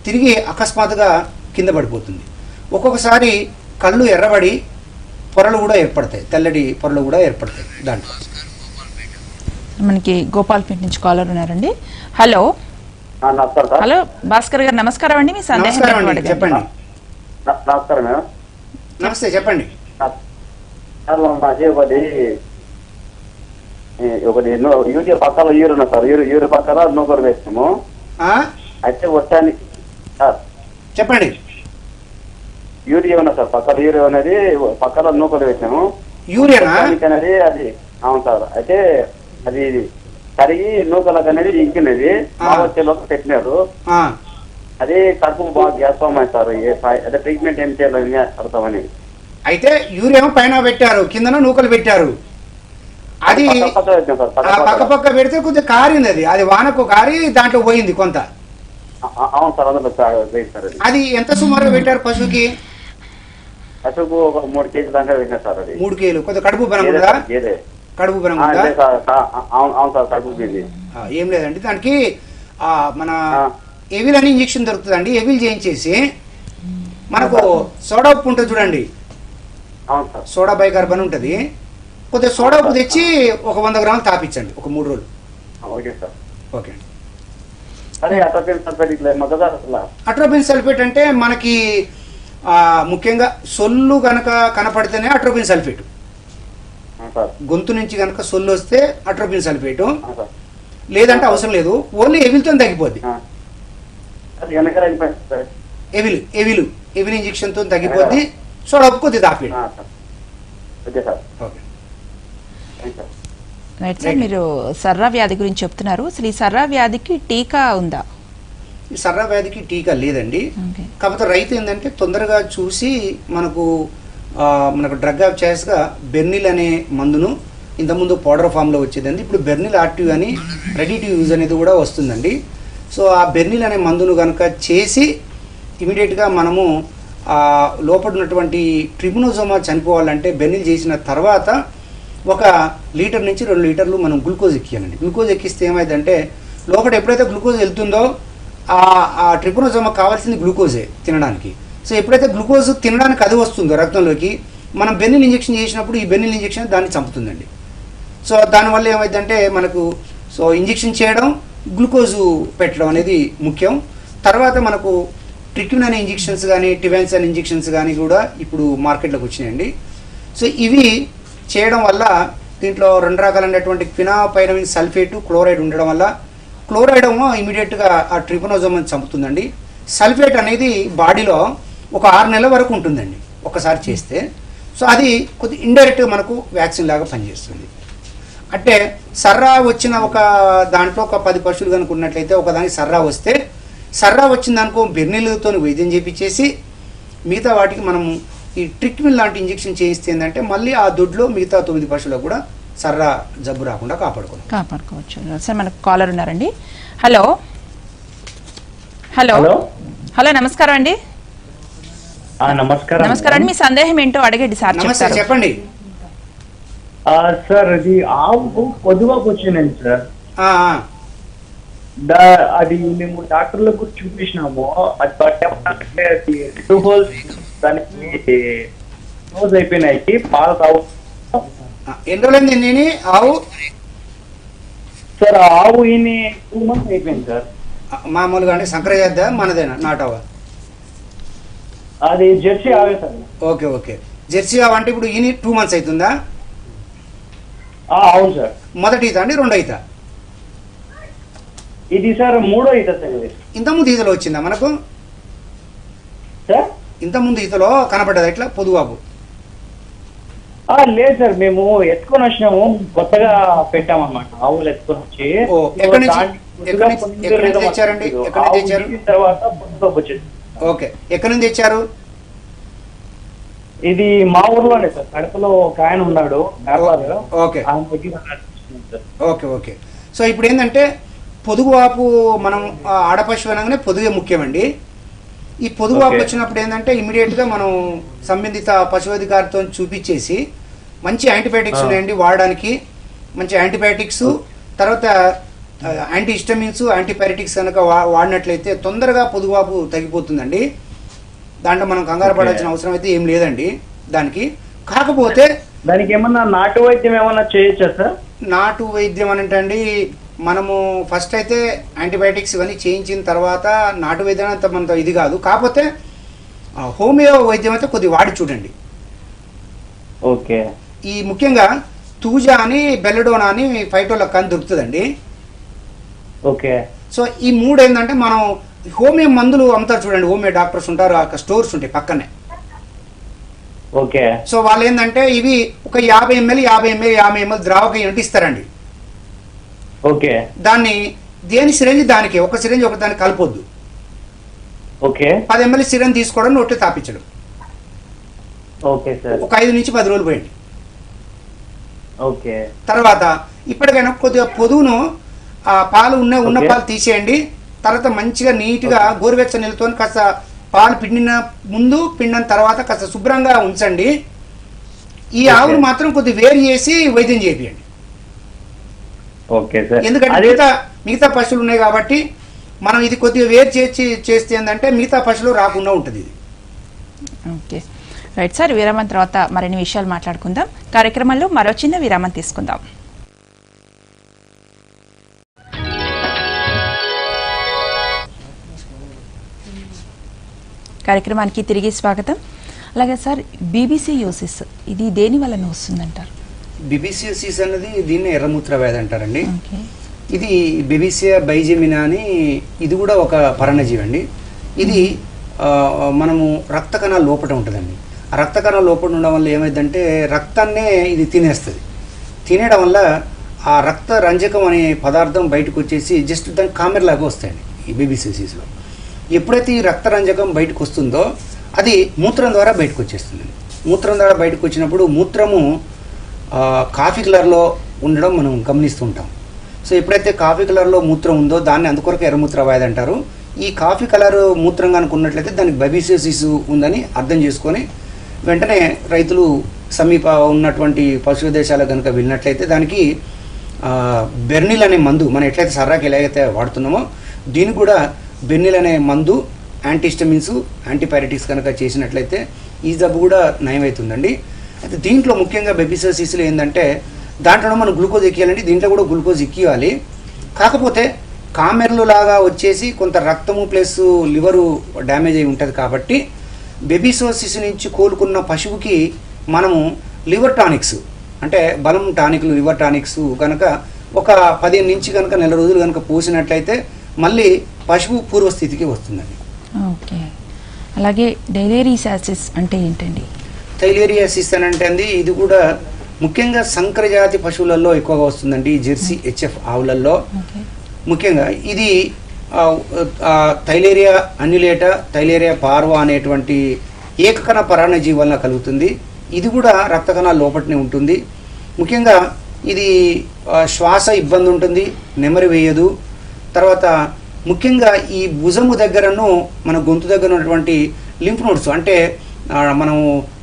తిరిగి అకస్మాత్తుగా కింద పడిపోతుంది. ఒక్కొక్కసారి కళ్ళు ఎర్రబడి పొరలు కూడా ఏర్పడతాయి, తెల్లటి పొరలు కూడా ఏర్పడతాయి. దాంట్లో మనకి గోపాల్పేట నుంచి కాలర్ ఉన్నారండి. హలో హలో భాస్కర్ గారు నమస్కారం అండి. మీ సందేహం చెప్పండి. నమస్కారం మేడం. నమస్తే చెప్పండి. ఒకటి యూరియా పక్కన యూరియా సార్, యూరియా పక్కన నూకలు వేస్తాము. అయితే వచ్చాను సార్. చెప్పండి. యూరియా ఉన్నా సార్, పక్కన యూరియా అనేది పక్కన నూకలు వేసాము. యూరియా అనేది అది అవును సార్. అయితే అది కరిగి నూకలకు అనేది ఇంకినది వచ్చేలోకి పెట్టినారు. అది కడుపు బాగా గ్యాస్ ఫామ్ అయింది సార్. అదే ట్రీట్మెంట్ ఏం చేయాలని అడతామని. అయితే యూరియా పైన పెట్టారు, కిందన నూకలు పెట్టారు. అది పక్క పక్క పెడితే కొంచెం కారింది, అది వానకు కారి దాంట్లో పోయింది కొంత. అవును సార్, అందులో అది ఎంత సుమారుగా పెట్టారు పశువుకి? పశువుకు ఒక 3 కేజీల దాకా పెట్టినారు సార్. అది 3 కేజీలు. కొంచెం కడుపు బలం ఉందా? కడుపు బలం ఉందా? అవును సార్, కడుపు. ఏం లేదండి, దానికి మన ఎవిల్ అని ఇంజక్షన్ దొరుకుతుందండి. ఎవిల్ చేయించేసి మనకు సోడా ఉప్పు ఉంటుంది చూడండి, సోడా బైకార్బన్ ఉంటుంది, కొద్దిగా సోడా ఉప్పు తెచ్చి ఒక 100 గ్రాములు తాపించండి ఒక 3 రోజులు. Okay sir. Okay. Atropine sulphate అంటే మనకి ముఖ్యంగా సొల్లు గనక కనపడితేనే అట్రోపిన్ సల్ఫేట్. గొంతు నుంచి కనుక సొల్లు వస్తే అట్రోపిన్ సల్ఫేట్, లేదంటే అవసరం లేదు. ఓన్లీ ఎవిల్తో తగ్గిపోద్ది. ఎవిల్ ఇంజక్షన్ తో తగ్గిపోద్ది. సోడా ఉప్పు కొద్దిగా తాపేయండి. రైట్ సార్, మీరు సర్రా వ్యాధి గురించి చెప్తున్నారు. అసలు ఈ సర్రా వ్యాధికి టీకా ఉందా? ఈ సర్రా వ్యాధికి టీకా లేదండి. కాకపోతే రైతు ఏంటంటే తొందరగా చూసి మనకు డ్రగ్ ఆఫ్ చాయిస్గా బెర్నిల్ అనే మందును ఇంతకుముందు పౌడర్ ఫామ్లో వచ్చేదండి. ఇప్పుడు బెర్నిల్ యాక్టివ్ అని రెడీ టు యూజ్ అనేది కూడా వస్తుందండి. సో ఆ బెర్నిల్ అనే మందును కనుక చేసి ఇమీడియట్గా మనము లోపల ఉన్నటువంటి ట్రిపనోజోమా చనిపోవాలంటే బెర్నిల్ చేసిన తర్వాత 1 లీటర్ నుంచి 2 లీటర్లు మనం గ్లూకోజ్ ఎక్కియాలండి. గ్లూకోజ్ ఎక్కిస్తే ఏమైందంటే లోపల ఎప్పుడైతే గ్లూకోజ్ వెళ్తుందో ఆ ట్రిపనోజోమా కావాల్సింది గ్లూకోజే తినడానికి. సో ఎప్పుడైతే గ్లూకోజ్ తినడానికి అది వస్తుందో రక్తంలోకి, మనం బెర్నిల్ ఇంజెక్షన్ చేసినప్పుడు ఈ బెర్నిల్ ఇంజెక్షన్ దాన్ని చంపుతుందండి. సో దానివల్ల ఏమైందంటే మనకు ఇంజెక్షన్ చేయడం, గ్లూకోజు పెట్టడం అనేది ముఖ్యం. తర్వాత మనకు ట్రిక్విన్ అనే ఇంజెక్షన్స్ కానీ, టివాన్స్ అనే ఇంజెక్షన్స్ కానీ కూడా ఇప్పుడు మార్కెట్లోకి వచ్చినాయండి. సో ఇవి చేయడం వల్ల దీంట్లో 2 రకాలైనటువంటి క్వినాపైరమిన్ సల్ఫేటు, క్లోరైడ్ ఉండడం వల్ల క్లోరైడ్ ఏమో ఇమీడియట్గా ఆ ట్రిపనోజోమాని చంపుతుందండి. సల్ఫేట్ అనేది బాడీలో ఒక 6 నెలల వరకు ఉంటుందండి ఒకసారి చేస్తే. సో అది కొద్దిగా ఇండైరెక్ట్గా మనకు వ్యాక్సిన్ లాగా పనిచేస్తుంది. అంటే సర్రా వచ్చిన ఒక దాంట్లో ఒక 10 పశువులు కనుక ఉన్నట్లయితే ఒకదానికి సర్రా వస్తే, సర్రా వచ్చిన దానికో బెర్నిల్తో వైద్యం చేపించేసి మిగతా వాటికి మనం ఈ ట్రిక్విన్ లాంటి ఇంజెక్షన్ చేయిస్తే ఏంటంటే మళ్ళీ ఆ దొడ్లో మిగతా 9 పశువులకు కూడా సర్ర జబ్బు రాకుండా కాపాడుకోవచ్చు. సార్ మనకు కాలర్ ఉన్నారండి. హలో హలో హలో హలో నమస్కారం అండి. నమస్కారం. నమస్కారం అండి. మీ సందేహం ఏంటో అడగండి సార్. నమస్తే, చెప్తారు. చెప్పండి. సార్ ఇది ఆవుకు పొదువాకు వచ్చిందండి సార్. అది మేము డాక్టర్లకు చూపించినాము. అది టూ హోల్స్ దానికి క్లోజ్ అయిపోయినాయి. పాలు తావు. ఎన్ని రోజులైంది నేను ఆవు? సార్ ఆవు ఈయన 2 months అయిపోయింది సార్. మామూలుగా అంటే సంక్రాంతి మనదేనా నాటవా? అది జెర్సీ ఆవే సార్. Okay okay. జెర్సీ ఆవు అంటే ఇప్పుడు ఈయన 2 months అవుతుందా? అవును సార్. మొదటి ఈత అండి, రెండో ఈత? ఇది సార్ 3వ ఈత సార్. ఇది ఇంతకుముందు ఈతలో వచ్చిందా మనకు? సార్ ఇంతకుముందు ఈతలో కనపడ్డదా ఇట్లా పొదువాపు? లేదు సార్, మేము ఎత్తుకొని వచ్చినాము, కొత్తగా పెట్టామన్నమాట. ఆవులు ఎత్తుకొని వచ్చి ఎక్కడి నుంచి తెచ్చారండి? ఎక్కడి నుంచి తెచ్చారు? తర్వాత పొద్దులోపు వచ్చేది. ఓకే, ఎక్కడి నుంచి తెచ్చారు? ఇది మా ఊర్లోనే సార్. కడపలో ఒక ఆయన ఉన్నాడు వ్యాపారి. ఓకే ఆయన దగ్గర. Okay okay. సో ఇప్పుడు ఏంటంటే పొదుగువాపు మనం ఆడపశువు అనగానే పొదుగే ముఖ్యమండి. ఈ పొదుగువాపు వచ్చినప్పుడు ఏంటంటే ఇమీడియట్గా మనం సంబంధిత పశువైద్యాధికారితో చూపించేసి మంచి యాంటీబయాటిక్స్ ఉన్నాయండి వాడడానికి. మంచి యాంటీబయాటిక్స్, తర్వాత యాంటీ హిస్టమిన్స్, యాంటీపైరెటిక్స్ కనుక వాడినట్లయితే తొందరగా పొదుగువాపు తగ్గిపోతుందండి. దాంట్లో మనం కంగారు పడాల్సిన అవసరం అయితే ఏం లేదండి దానికి. కాకపోతే దానికి ఏమన్నా నాటు వైద్యం ఏమన్నా చేయొచ్చా సార్? నాటు వైద్యం అని అండి, మనము ఫస్ట్ అయితే యాంటీబయాటిక్స్ ఇవన్నీ చేయించిన తర్వాత నాటు వైద్యం అంత మనతో ఇది కాదు. కాకపోతే హోమియో వైద్యం అయితే కొద్దిగా వాడి చూడండి. ఓకే. ఈ ముఖ్యంగా తూజా అని, బెల్లడోనా అని ఫైటోలక్ అని దొరుకుతుందండి. ఓకే. సో ఈ 3 ఏంటంటే మనం హోమియో మందులు అమ్ముతారు చూడండి, హోమియో డాక్టర్స్ ఉంటారు, అక్కడ స్టోర్స్ ఉంటాయి పక్కనే. ఓకే. సో వాళ్ళు ఏంటంటే ఇవి ఒక 50 ml 50 ml ద్రావకం ఇస్తారండి. ఓకే. దాన్ని దేని సిరంజి దానికి, ఒక సిరంజి ఒక దానికి కలపొద్దు. ఓకే. 10 ml సిరంజి తీసుకోవడం, నోట్లో తాపించడం. Okay sir. ఒక 5 నుంచి 10 రోజులు పోయండి. ఓకే. తర్వాత ఇప్పటికైనా కొద్దిగా పొదువును పాలు ఉన్న పాలు తీసేయండి. తర్వాత మంచిగా నీట్గా గోరువెచ్చని నీళ్ళతో కాస్త పాలు పిండిన ముందు పిండిన తర్వాత కాస్త శుభ్రంగా ఉంచండి. ఈ ఆవును మాత్రం కొద్దిగా వేరు చేసి వైద్యం చేయండి. Okay sir. ఎందుకంటే మిగతా పశువులు ఉన్నాయి కాబట్టి మనం ఇది కొద్దిగా వేరు చేస్తే ఏంటంటే మిగతా పశువులు రాకుండా ఉంటుంది ఇది. Okay right sir. విరామం తర్వాత మరిన్ని విషయాలు మాట్లాడుకుందాం. కార్యక్రమంలో మరో చిన్న విరామం తీసుకుందాం. కార్యక్రమానికి తిరిగి స్వాగతం. అలాగే సార్, బీబీసీయోసిస్ ఇది దేని వలన వస్తుందంటారు? బీబీసీయోసిస్ అనేది దీన్ని ఎర్రమూత్ర వ్యాధి అంటారండి. ఇది బెబీసియా బైజెమినా అని, ఇది కూడా ఒక పరాన్నజీవి అండి. ఇది మనము రక్త కణాల లోపల ఉంటుందండి. ఆ రక్త కణాల లోపల ఉండడం వల్ల ఏమైందంటే రక్తాన్నే ఇది తినేస్తుంది. తినేయడం వల్ల ఆ రక్త రంజకం అనే పదార్థం బయటకు వచ్చేసి జస్ట్ దానికి కామెర్లాగా వస్తాయండి ఈ బీబీసీయోసిస్లో. ఎప్పుడైతే ఈ రక్త రంజకం బయటకు వస్తుందో అది మూత్రం ద్వారా బయటకు వచ్చేస్తుంది. మూత్రం ద్వారా బయటకు వచ్చినప్పుడు మూత్రము కాఫీ కలర్లో ఉండడం మనం గమనిస్తూ ఉంటాం. సో ఎప్పుడైతే కాఫీ కలర్లో మూత్రం ఉందో దాన్ని అందుకొరకు ఎర్రమూత్ర వ్యాధి అంటారు. ఈ కాఫీ కలర్ మూత్రం కనుక ఉన్నట్లయితే దానికి బీబీసీయోసిస్ ఉందని అర్థం చేసుకొని వెంటనే రైతులు సమీప ఉన్నటువంటి పశువైద్యశాల కనుక వెళ్ళినట్లయితే దానికి బెర్నిల్ అనే మందు, మనం ఎట్లయితే సర్రాకి ఎలాగైతే వాడుతున్నామో దీనికి కూడా బెర్నిల్ అనే మందు, యాంటీహిస్టమిన్స్, యాంటీపైరెటిక్స్ కనుక చేసినట్లయితే ఈ జబ్బు కూడా నయమవుతుందండి. అయితే దీంట్లో ముఖ్యంగా బీబీసీయోసిస్లో ఏంటంటే దాంట్లో మనం గ్లూకోజ్ ఎక్కియాలండి. దీంట్లో కూడా గ్లూకోజ్ ఎక్కియాలి. కాకపోతే కామెర్లు లాగా వచ్చేసి కొంత రక్తము ప్లస్ లివరు డ్యామేజ్ అయి ఉంటుంది కాబట్టి బీబీసీయోసిస్ నుంచి కోలుకున్న పశువుకి మనము లివర్ టానిక్స్ అంటే బలం టానిక్లు, లివర్ టానిక్స్ కనుక ఒక 15 నుంచి కనుక నెల రోజులు కనుక పోసినట్లయితే మళ్ళీ పశువు పూర్వస్థితికి వస్తుందండి. ఓకే. అలాగే డైలేరియాసిస్ అంటే ఏంటండి? డైలేరియాసిస్ అని అంటే ఇది కూడా ముఖ్యంగా సంకరజాతి పశువులలో ఎక్కువగా వస్తుందండి. జెర్సీ హెచ్ఎఫ్ ఆవులలో ముఖ్యంగా ఇది థైలేరియా అన్యులేటా, థైలేరియా పార్వా అనేటువంటి ఏకకణ పరాన్నజీవి వలన కలుగుతుంది. ఇది కూడా రక్త కణాల లోపలనే ఉంటుంది. ముఖ్యంగా ఇది శ్వాస ఇబ్బంది ఉంటుంది, నెమరి వేయదు. తర్వాత ముఖ్యంగా ఈ భుజము దగ్గరను మన గొంతు దగ్గర ఉన్నటువంటి లింఫ్ నోడ్స్, అంటే మనం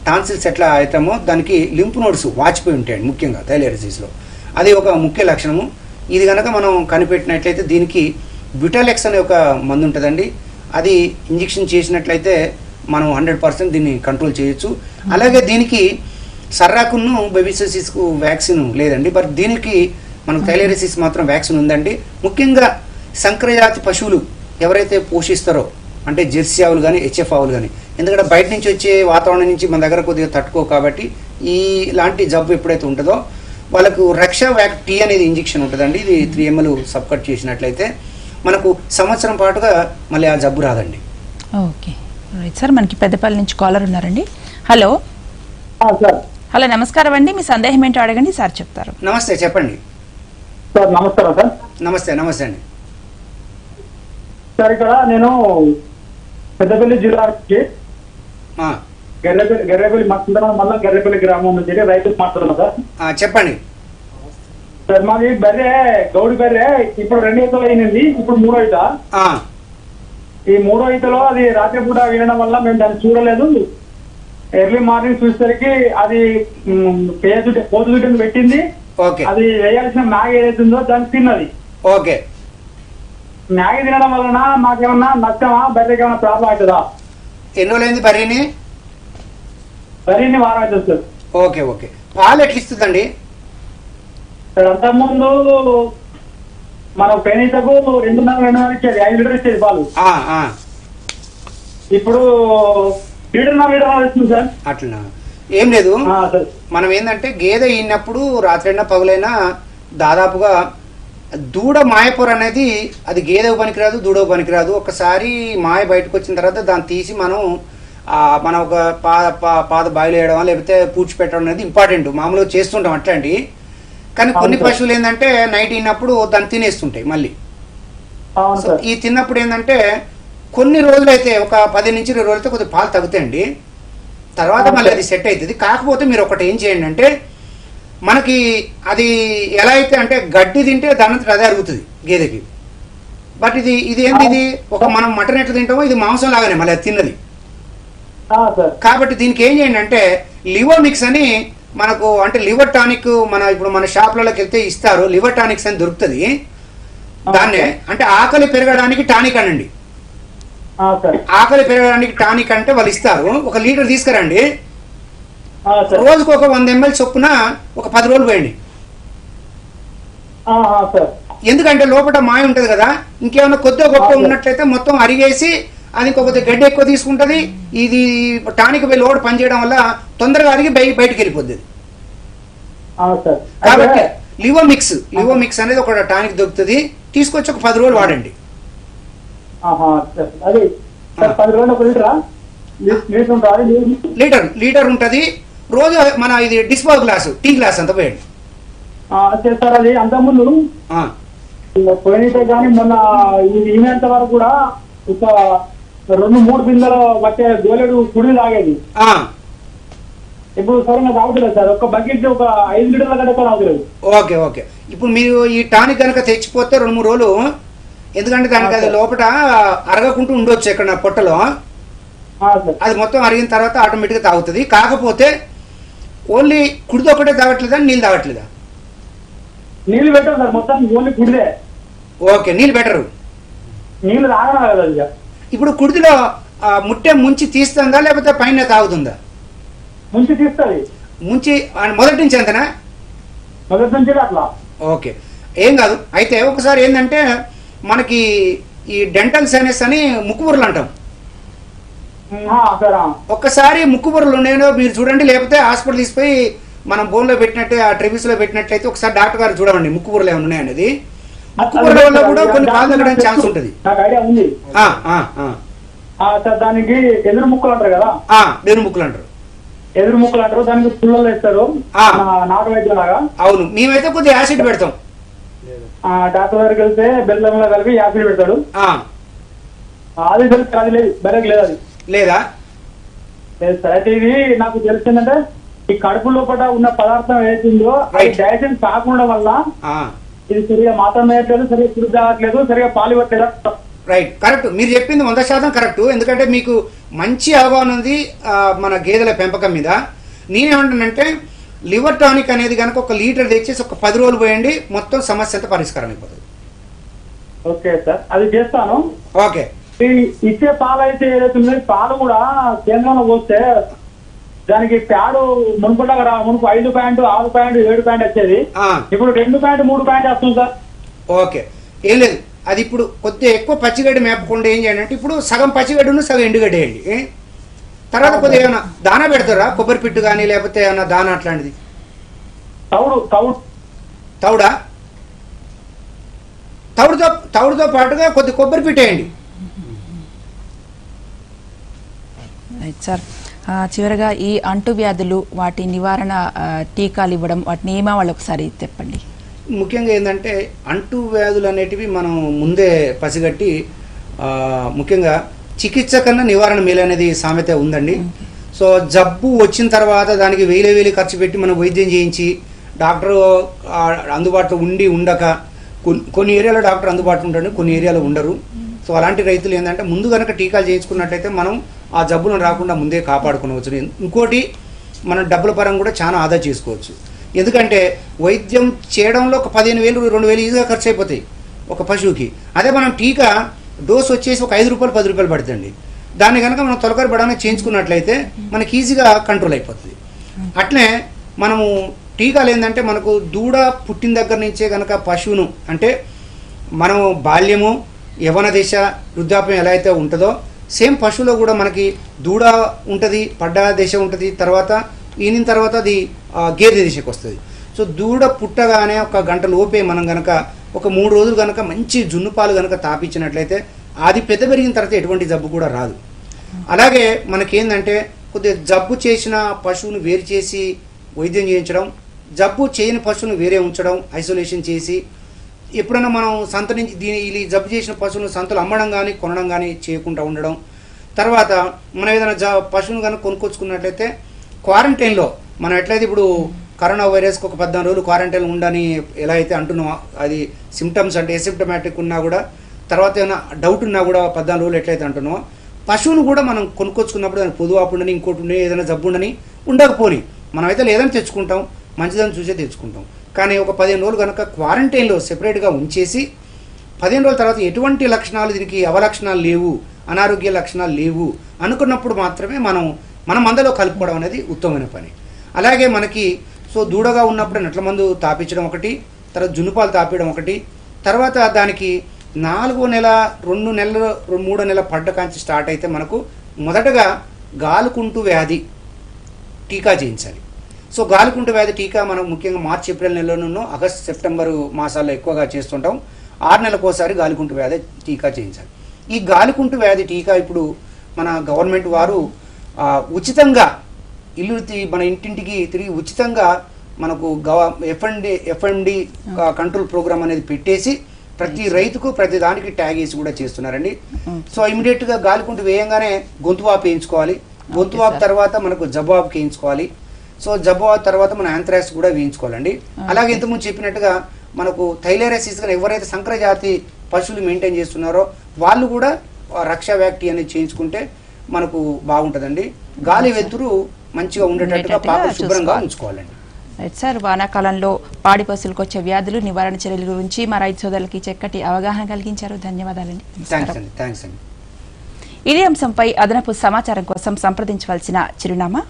టాన్సిల్స్ ఎట్లా అవుతామో దానికి లింఫ్ నోడ్స్ వాచిపోయి ఉంటాయండి ముఖ్యంగా థైలేరిసిస్లో. అది ఒక ముఖ్య లక్షణము. ఇది కనుక మనం కనిపెట్టినట్లయితే దీనికి బ్యూటాలెక్స్ అనే ఒక మందు ఉంటుందండి. అది ఇంజెక్షన్ చేసినట్లయితే మనం 100% దీన్ని కంట్రోల్ చేయొచ్చు. అలాగే దీనికి సర్రాకును బెబిసిస్కు వ్యాక్సిన్ లేదండి, బట్ దీనికి మనకు థైలేరిసిస్ మాత్రం వ్యాక్సిన్ ఉందండి. ముఖ్యంగా సంకరజాతి పశువులు ఎవరైతే పోషిస్తారో, అంటే జెర్సీ ఆవులు కానీ హెచ్ఎఫ్ ఆవులు కానీ, ఎందుకంటే బయట నుంచి వచ్చే వాతావరణం నుంచి మన దగ్గర కొద్దిగా తట్టుకో కాబట్టి ఇలాంటి జబ్బు ఎప్పుడైతే ఉంటుందో వాళ్ళకు రక్షా వ్యాక్ టీ అనేది ఇంజెక్షన్ ఉంటుందండి. ఇది 3 ml సబ్కట్ చేసినట్లయితే మనకు సంవత్సరం పాటుగా మళ్ళీ ఆ జబ్బు రాదండి. ఓకే రైట్ సార్, మనకి పెద్దపల్లి నుంచి కాలర్ ఉన్నారండి. Hello sir. హలో, నమస్కారం అండి. మీ సందేహం ఏంటో అడగండి, సార్ చెప్తారు. నమస్తే, చెప్పండి. సార్ నమస్కారం సార్. నమస్తే. నమస్తే అండి. సార్ ఇక్కడ నేను పెద్దపల్లి జిల్లా నుంచి గర్రెపల్లి మళ్ళీ గర్రెపల్లి గ్రామం నుంచి రైతులు మాట్లాడుతున్నా సార్. చెప్పండి సార్. మాది బర్రె గౌడి బర్రె ఇప్పుడు 2 ఈతలు అయినది, ఇప్పుడు 3వ ఈత. ఈ 3వ ఈతలో అది రాత్రిపూట వినడం వల్ల మేము దాన్ని చూడలేదు. ఎర్లీ మార్నింగ్ చూసేసరికి అది పోతు దుడ్డుని పెట్టింది. అది వేయాల్సిన మ్యాగీ ఏదైతుందో దాన్ని తిన్నది. ఓకే. మ్యాగీ తినడం వలన మాకేమన్నా నష్టమా, బర్రెకి ఏమన్నా ప్రాబ్లం అవుతుందా? ఎన్ని రోజులైంది బర్రెని? బర్రెని వారం అవుతుంది సార్. Okay okay. పాలు ఎట్లా ఇస్తుందండి సార్? అంతకుముందు మన పెనీతకు 2.5 ఇచ్చేది, 5 లీటర్ ఇచ్చేది పాలు. ఇప్పుడు 1.5 లీటర్ ఇస్తుంది సార్. అట్లా ఏం లేదు. మనం ఏంటంటే గేదె ఈనప్పుడు రాత్రైనా పగలైనా దాదాపుగా దూడ మాయపొర అనేది అది గేదె పనికిరాదు, దూడ పనికిరాదు. ఒకసారి మాయ బయటకు వచ్చిన తర్వాత దాన్ని తీసి మనం ఒక పాద బాయిలు వేయడం లేకపోతే పూడ్చిపెట్టడం అనేది ఇంపార్టెంట్. మామూలుగా చేస్తుంటాం అట్లాంటి. కానీ కొన్ని పశువులు ఏంటంటే నైట్ ఈనప్పుడు దాన్ని తినేస్తుంటాయి మళ్ళీ. ఈ తిన్నప్పుడు ఏంటంటే కొన్ని రోజులు అయితే ఒక 10 నుంచి 20 రోజులైతే కొద్దిగా పాలు తగ్గుతాయండి, తర్వాత మళ్ళీ అది సెట్ అవుతుంది. కాకపోతే మీరు ఒకటి ఏం చేయండి అంటే, మనకి అది ఎలా అయితే అంటే గడ్డి తింటే దానంతట అదే అరుగుతుంది గేదెకి. బట్ ఇది ఏంది, ఇది ఒక మనం మటన్ ఎట్లా తింటామో ఇది మాంసం లాగానే మళ్ళీ అది తిన్నది. కాబట్టి దీనికి ఏం చేయండి అంటే లివర్ మిక్స్ అని మనకు, అంటే లివర్ టానిక్ ఇప్పుడు మన షాప్లలోకి వెళ్తే ఇస్తారు, లివర్ టానిక్స్ అని దొరుకుతుంది. దాన్నే అంటే ఆకలి పెరగడానికి టానిక్ అనండి. ఆకలి పెరగడానికి టానిక్ అంటే వాళ్ళు ఇస్తారు. 1 లీటర్ తీసుకురండి, రోజుకు ఒక 100 ml చొప్పున ఒక 10 రోజులు పోయండి. ఎందుకంటే లోపల మాయ ఉంటది కదా, ఇంకేమైనా కొద్దిగా గొప్ప ఉన్నట్లయితే మొత్తం అరిగేసి అది ఇంకొక గడ్డి ఎక్కువ తీసుకుంటది. ఇది టానిక్ పై లోడ్ పనిచేయడం వల్ల తొందరగా అరిగి బయటికి వెళ్ళిపోద్ది. కాబట్టి లివర్ మిక్స్ అనేది ఒక టానిక్ దొరుకుతుంది, తీసుకొచ్చి ఒక 10 రోజులు వాడండి. లీటర్ ఉంటది. రోజు మన ఇది డిస్పో గ్లాసు, టీ గ్లాస్ అంత పోయండి. అది అంతకుముందు పోయినట్టే కానీ మొన్న ఈమెంత వరకు కూడా ఒక 2-3 బిందెలు వచ్చే గోలెడు కుడి తాగేది. ఇప్పుడు సరిగ్గా తాగుతలేదు సార్. ఒక బకెట్ ఒక 5 లీటర్ల కంటే తాగుతలేదు. Okay okay. ఇప్పుడు మీరు ఈ టానిక్ కనుక తెచ్చిపోతే 2-3 రోజులు, ఎందుకంటే దానికి అది లోపల అరగకుంటూ ఉండొచ్చు ఎక్కడ పొట్టలో, అది మొత్తం అరిగిన తర్వాత ఆటోమేటిక్గా తాగుతుంది. కాకపోతే ఓన్లీ కుడిది ఒకటే తాగట్లేదా, నీళ్ళు తాగట్లేదా? నీళ్ళు బెటర్ సార్, మొత్తం ఓన్లీ కుడిదే. ఓకే, నీళ్ళు బెటరు. నీళ్ళు తాగడం కదా. ఇప్పుడు కుడిదిలో ముట్టె ముంచి తీస్తుందా లేకపోతే పైన తాగుతుందా? ముంచి తీస్తుంది. ముంచి మొదటి నుంచి అంతనా? మొదటి నుంచి అట్లా. ఓకే, ఏం కాదు. అయితే ఒకసారి ఏంటంటే మనకి ఈ డెంటల్ సైనస్ అని ముక్కుబుర్రలు అంటాం. ఒక్కసారి ముక్కుబుర్రలు ఉన్నాయో మీరు చూడండి, లేకపోతే హాస్పిటల్ తీసుకుపోయి మనం బోన్లో పెట్టినట్టే ఆ ట్రెవిస్ లో పెట్టినట్లయితే ఒకసారి డాక్టర్ గారు చూడమండి ముక్కుబుర్రలు ఏమైనా ఉన్నాయనేది. ముక్కుబుర్రల వల్ల కూడా కొన్ని పాలు తగ్గడానికి ఛాన్స్ ఉంటుంది. దానికి ఎదురు ముక్కలు అంటారు కదా, ఎదురు ముక్కలు అంటారు. ఎదురు ముక్కలు అంటారు, దానికి పుల్లలు వేస్తారు నాటు వైద్యం లాగా. అవును, మేమైతే కొద్దిగా యాసిడ్ పెడతాం. డాక్టర్ దగ్గరికి వెళ్తే బెల్లంలో కలిపి యాసిడ్ పెడతాడు. అది తెలిసి అది లేదు, బెరక్ లేదు. అది లేదా? లేదు సార్. అయితే ఇది నాకు తెలిసిందంటే ఈ కడుపు లోపల ఉన్న పదార్థం ఏదైతుందో అది డైజెషన్ కాకుండా వల్ల ఇది సరిగా మాత్రం వేయట్లేదు, సరిగా పురుగు తాగట్లేదు, సరిగా పాలు ఇవ్వట్లేదు. Right, correct. మీరు చెప్పింది 100% కరెక్ట్. ఎందుకంటే మీకు మంచి అవగాహన ఉంది మన గేదెల పెంపకం మీద. నేనేమంటానంటే లివర్ టానిక్ అనేది కనుక 1 లీటర్ తెచ్చేసి ఒక 10 రోజులు పోయండి, మొత్తం సమస్య అంతా పరిష్కారం అయిపోతుంది. ఓకే సార్, అది చేస్తాను. ఓకే. ఇచ్చే పాలు అయితే ఏదైతే పాలు కూడా కేంద్రంలో పోస్తే దానికి ప్యాడు మునుపులాగా మునుపు 5 పాయింట్ 6 పాయింట్ 7 పాయింట్ వచ్చేది, ఇప్పుడు 2 పాయింట్ 3 పాయింట్ వస్తుంది సార్. ఓకే, ఏం లేదు. అది ఇప్పుడు కొద్దిగా ఎక్కువ పచ్చిగడ్డి మేపకుండా ఏం చేయండి అంటే ఇప్పుడు సగం పచ్చిగడ్డను సగం ఎండుగడ్డ వేయండి. తర్వాత కొద్దిగా ఏమైనా దానా పెడతారా, కొబ్బరి పిట్టు కానీ లేకపోతే ఏమైనా దానా అట్లాంటిది? తౌడా? తౌడుతో పాటుగా కొద్ది కొబ్బరి పిట్టు వేయండి. సార్, చివరగా ఈ అంటువ్యాధులు వాటి నివారణ టీకాలు ఇవ్వడం వాటి నియమావళి ఒకసారి చెప్పండి. ముఖ్యంగా ఏంటంటే అంటువ్యాధులు అనేటివి మనం ముందే పసిగట్టి ముఖ్యంగా చికిత్స కన్నా నివారణ మేలు అనేది సామెత ఉందండి. సో జబ్బు వచ్చిన తర్వాత దానికి వేలు ఖర్చు పెట్టి మనం వైద్యం చేయించి డాక్టర్ అందుబాటులో ఉండక కొన్ని ఏరియాలో డాక్టర్ అందుబాటులో ఉంటాడు, కొన్ని ఏరియాలో ఉండరు. సో అలాంటి రైతులు ఏంటంటే ముందు కనుక టీకాలు చేయించుకున్నట్లయితే మనం ఆ జబ్బులను రాకుండా ముందే కాపాడుకోవచ్చు. ఇంకోటి మనం డబ్బుల పరంగా కూడా చాలా ఆదా చేసుకోవచ్చు. ఎందుకంటే వైద్యం చేయడంలో ఒక 15,000 2,000 ఈజీగా ఖర్చు అయిపోతాయి ఒక పశువుకి. అదే మనం టీకా డోస్ వచ్చేసి ఒక 5 రూపాయలు 10 రూపాయలు పడుతుంది. దాన్ని కనుక మనం తొలకరి పడానికి చేయించుకున్నట్లయితే మనకి ఈజీగా కంట్రోల్ అయిపోతుంది. అట్లే మనము టీకాలు ఏంటంటే మనకు దూడ పుట్టిన దగ్గర నుంచే కనుక పశువును అంటే మనం బాల్యము యవన దశ వృద్ధాప్యం ఎలా అయితే ఉంటుందో సేమ్ పశువులో కూడా మనకి దూడ ఉంటుంది, పడ్డ దశ ఉంటుంది, తర్వాత ఈనిన తర్వాత అది గేదె దశకు వస్తుంది. సో దూడ పుట్టగానే 1 గంట లోపే మనం కనుక ఒక 3 రోజులు కనుక మంచి జున్ను పాలు కనుక తాపించినట్లయితే అది పెద్ద పెరిగిన తర్వాత ఎటువంటి జబ్బు కూడా రాదు. అలాగే మనకేందంటే కొద్దిగా జబ్బు చేసిన పశువును వేరు చేసి వైద్యం చేయించడం, జబ్బు చేయని పశువును వేరే ఉంచడం, ఐసోలేషన్ చేసి ఎప్పుడైనా మనం సంత నుంచి ఈ జబ్బు చేసిన పశువులను సంతలు అమ్మడం కానీ కొనడం కానీ చేయకుండా ఉండడం. తర్వాత మనం ఏదైనా పశువును కనుక కొనుక్కొచ్చుకున్నట్లయితే క్వారంటైన్లో మనం ఎట్లయితే ఇప్పుడు కరోనా వైరస్కి ఒక 14 రోజులు క్వారంటైన్ ఉండని ఎలా అయితే అంటున్నామో అది సిమ్టమ్స్ అంటే ఎసిమ్టమాటిక్ ఉన్నా కూడా తర్వాత ఏమైనా డౌట్ ఉన్నా కూడా 14 రోజులు ఎట్లయితే అంటున్నామో పశువును కూడా మనం కొనుక్కొచ్చుకున్నప్పుడు దానికి పొదువాపు ఉండని ఇంకోటి ఉండని ఏదైనా జబ్బు ఉండని ఉండకపోని మనమైతే లేదని తెచ్చుకుంటాం, మంచిదని చూసే తెచ్చుకుంటాం. కానీ ఒక 15 రోజులు కనుక క్వారంటైన్లో సెపరేట్గా ఉంచేసి 15 రోజుల తర్వాత ఎటువంటి లక్షణాలు దీనికి అవలక్షణాలు లేవు, అనారోగ్య లక్షణాలు లేవు అనుకున్నప్పుడు మాత్రమే మన మందలో కలుపుకోవడం అనేది ఉత్తమమైన పని. అలాగే మనకి సో దూడగా ఉన్నప్పుడు నట్ల మందు తాపించడం ఒకటి, తర్వాత జున్నుపాలు తాపించడం ఒకటి, తర్వాత దానికి 4వ నెల 2 నెలలు 3వ నెల పడ్డ కాంచి స్టార్ట్ అయితే మనకు మొదటగా గాలుకుంటు వ్యాధి టీకా చేయించాలి. సో గాలికుంటు వ్యాధి టీకా మనం ముఖ్యంగా మార్చి ఏప్రిల్ నెలలోనూ ఆగస్ట్ సెప్టెంబరు మాసాల్లో ఎక్కువగా చేస్తుంటాం. 6 నెలలకోసారి గాలికుంటు వ్యాధి టీకా చేయించాలి. ఈ గాలికుంటు వ్యాధి టీకా ఇప్పుడు మన గవర్నమెంట్ వారు ఉచితంగా మన ఇంటింటికి తిరిగి ఉచితంగా మనకు ఎఫ్ఎండి కంట్రోల్ ప్రోగ్రామ్ అనేది పెట్టేసి ప్రతి రైతుకు ప్రతి దానికి ట్యాగ్ వేసి కూడా చేస్తున్నారండి. సో ఇమీడియట్గా గాలికుంటు వేయంగానే గొంతు వాపు వేయించుకోవాలి, గొంతు వాపు తర్వాత మనకు జబ్బు వాపు వేయించుకోవాలి, సో జబ్బు వాపు తర్వాత మన యాంథ్రాక్స్ కూడా వేయించుకోవాలండి. అలాగే ఇంతకుముందు చెప్పినట్టుగా మనకు థైలేరియాసిస్ కానీ ఎవరైతే సంకరజాతి పశువులు మెయింటైన్ చేస్తున్నారో వాళ్ళు కూడా రక్షా వ్యాక్టి అనేది చేయించుకుంటే మనకు బాగుంటుందండి. గాలి వెలుతురు మంచిగా ఉండేటట్టుగా పాక శుభ్రంగా ఉంచుకోవాలండి. రైట్ సార్, వానాకాలంలో పాడి పశువులకు వచ్చే వ్యాధులు నివారణ చర్యల గురించి మా రైతు సోదరులకి చక్కటి అవగాహన కలిగించారు. ధన్యవాదాలండి. థ్యాంక్స్ అండి. ఇదే అంశంపై అదనపు సమాచారం కోసం సంప్రదించవలసిన చిరునామా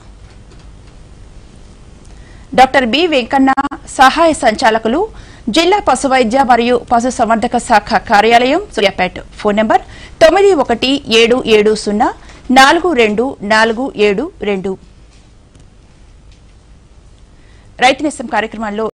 డాక్టర్ బి వెంకన్న, సహాయ సంచాలకులు, జిల్లా పశు వైద్య మరియు పశు సంవర్ధక శాఖ కార్యాలయం, సూర్యాపేట. Phone number 9177042472. రైతు నేస్తం కార్యక్రమాల్లో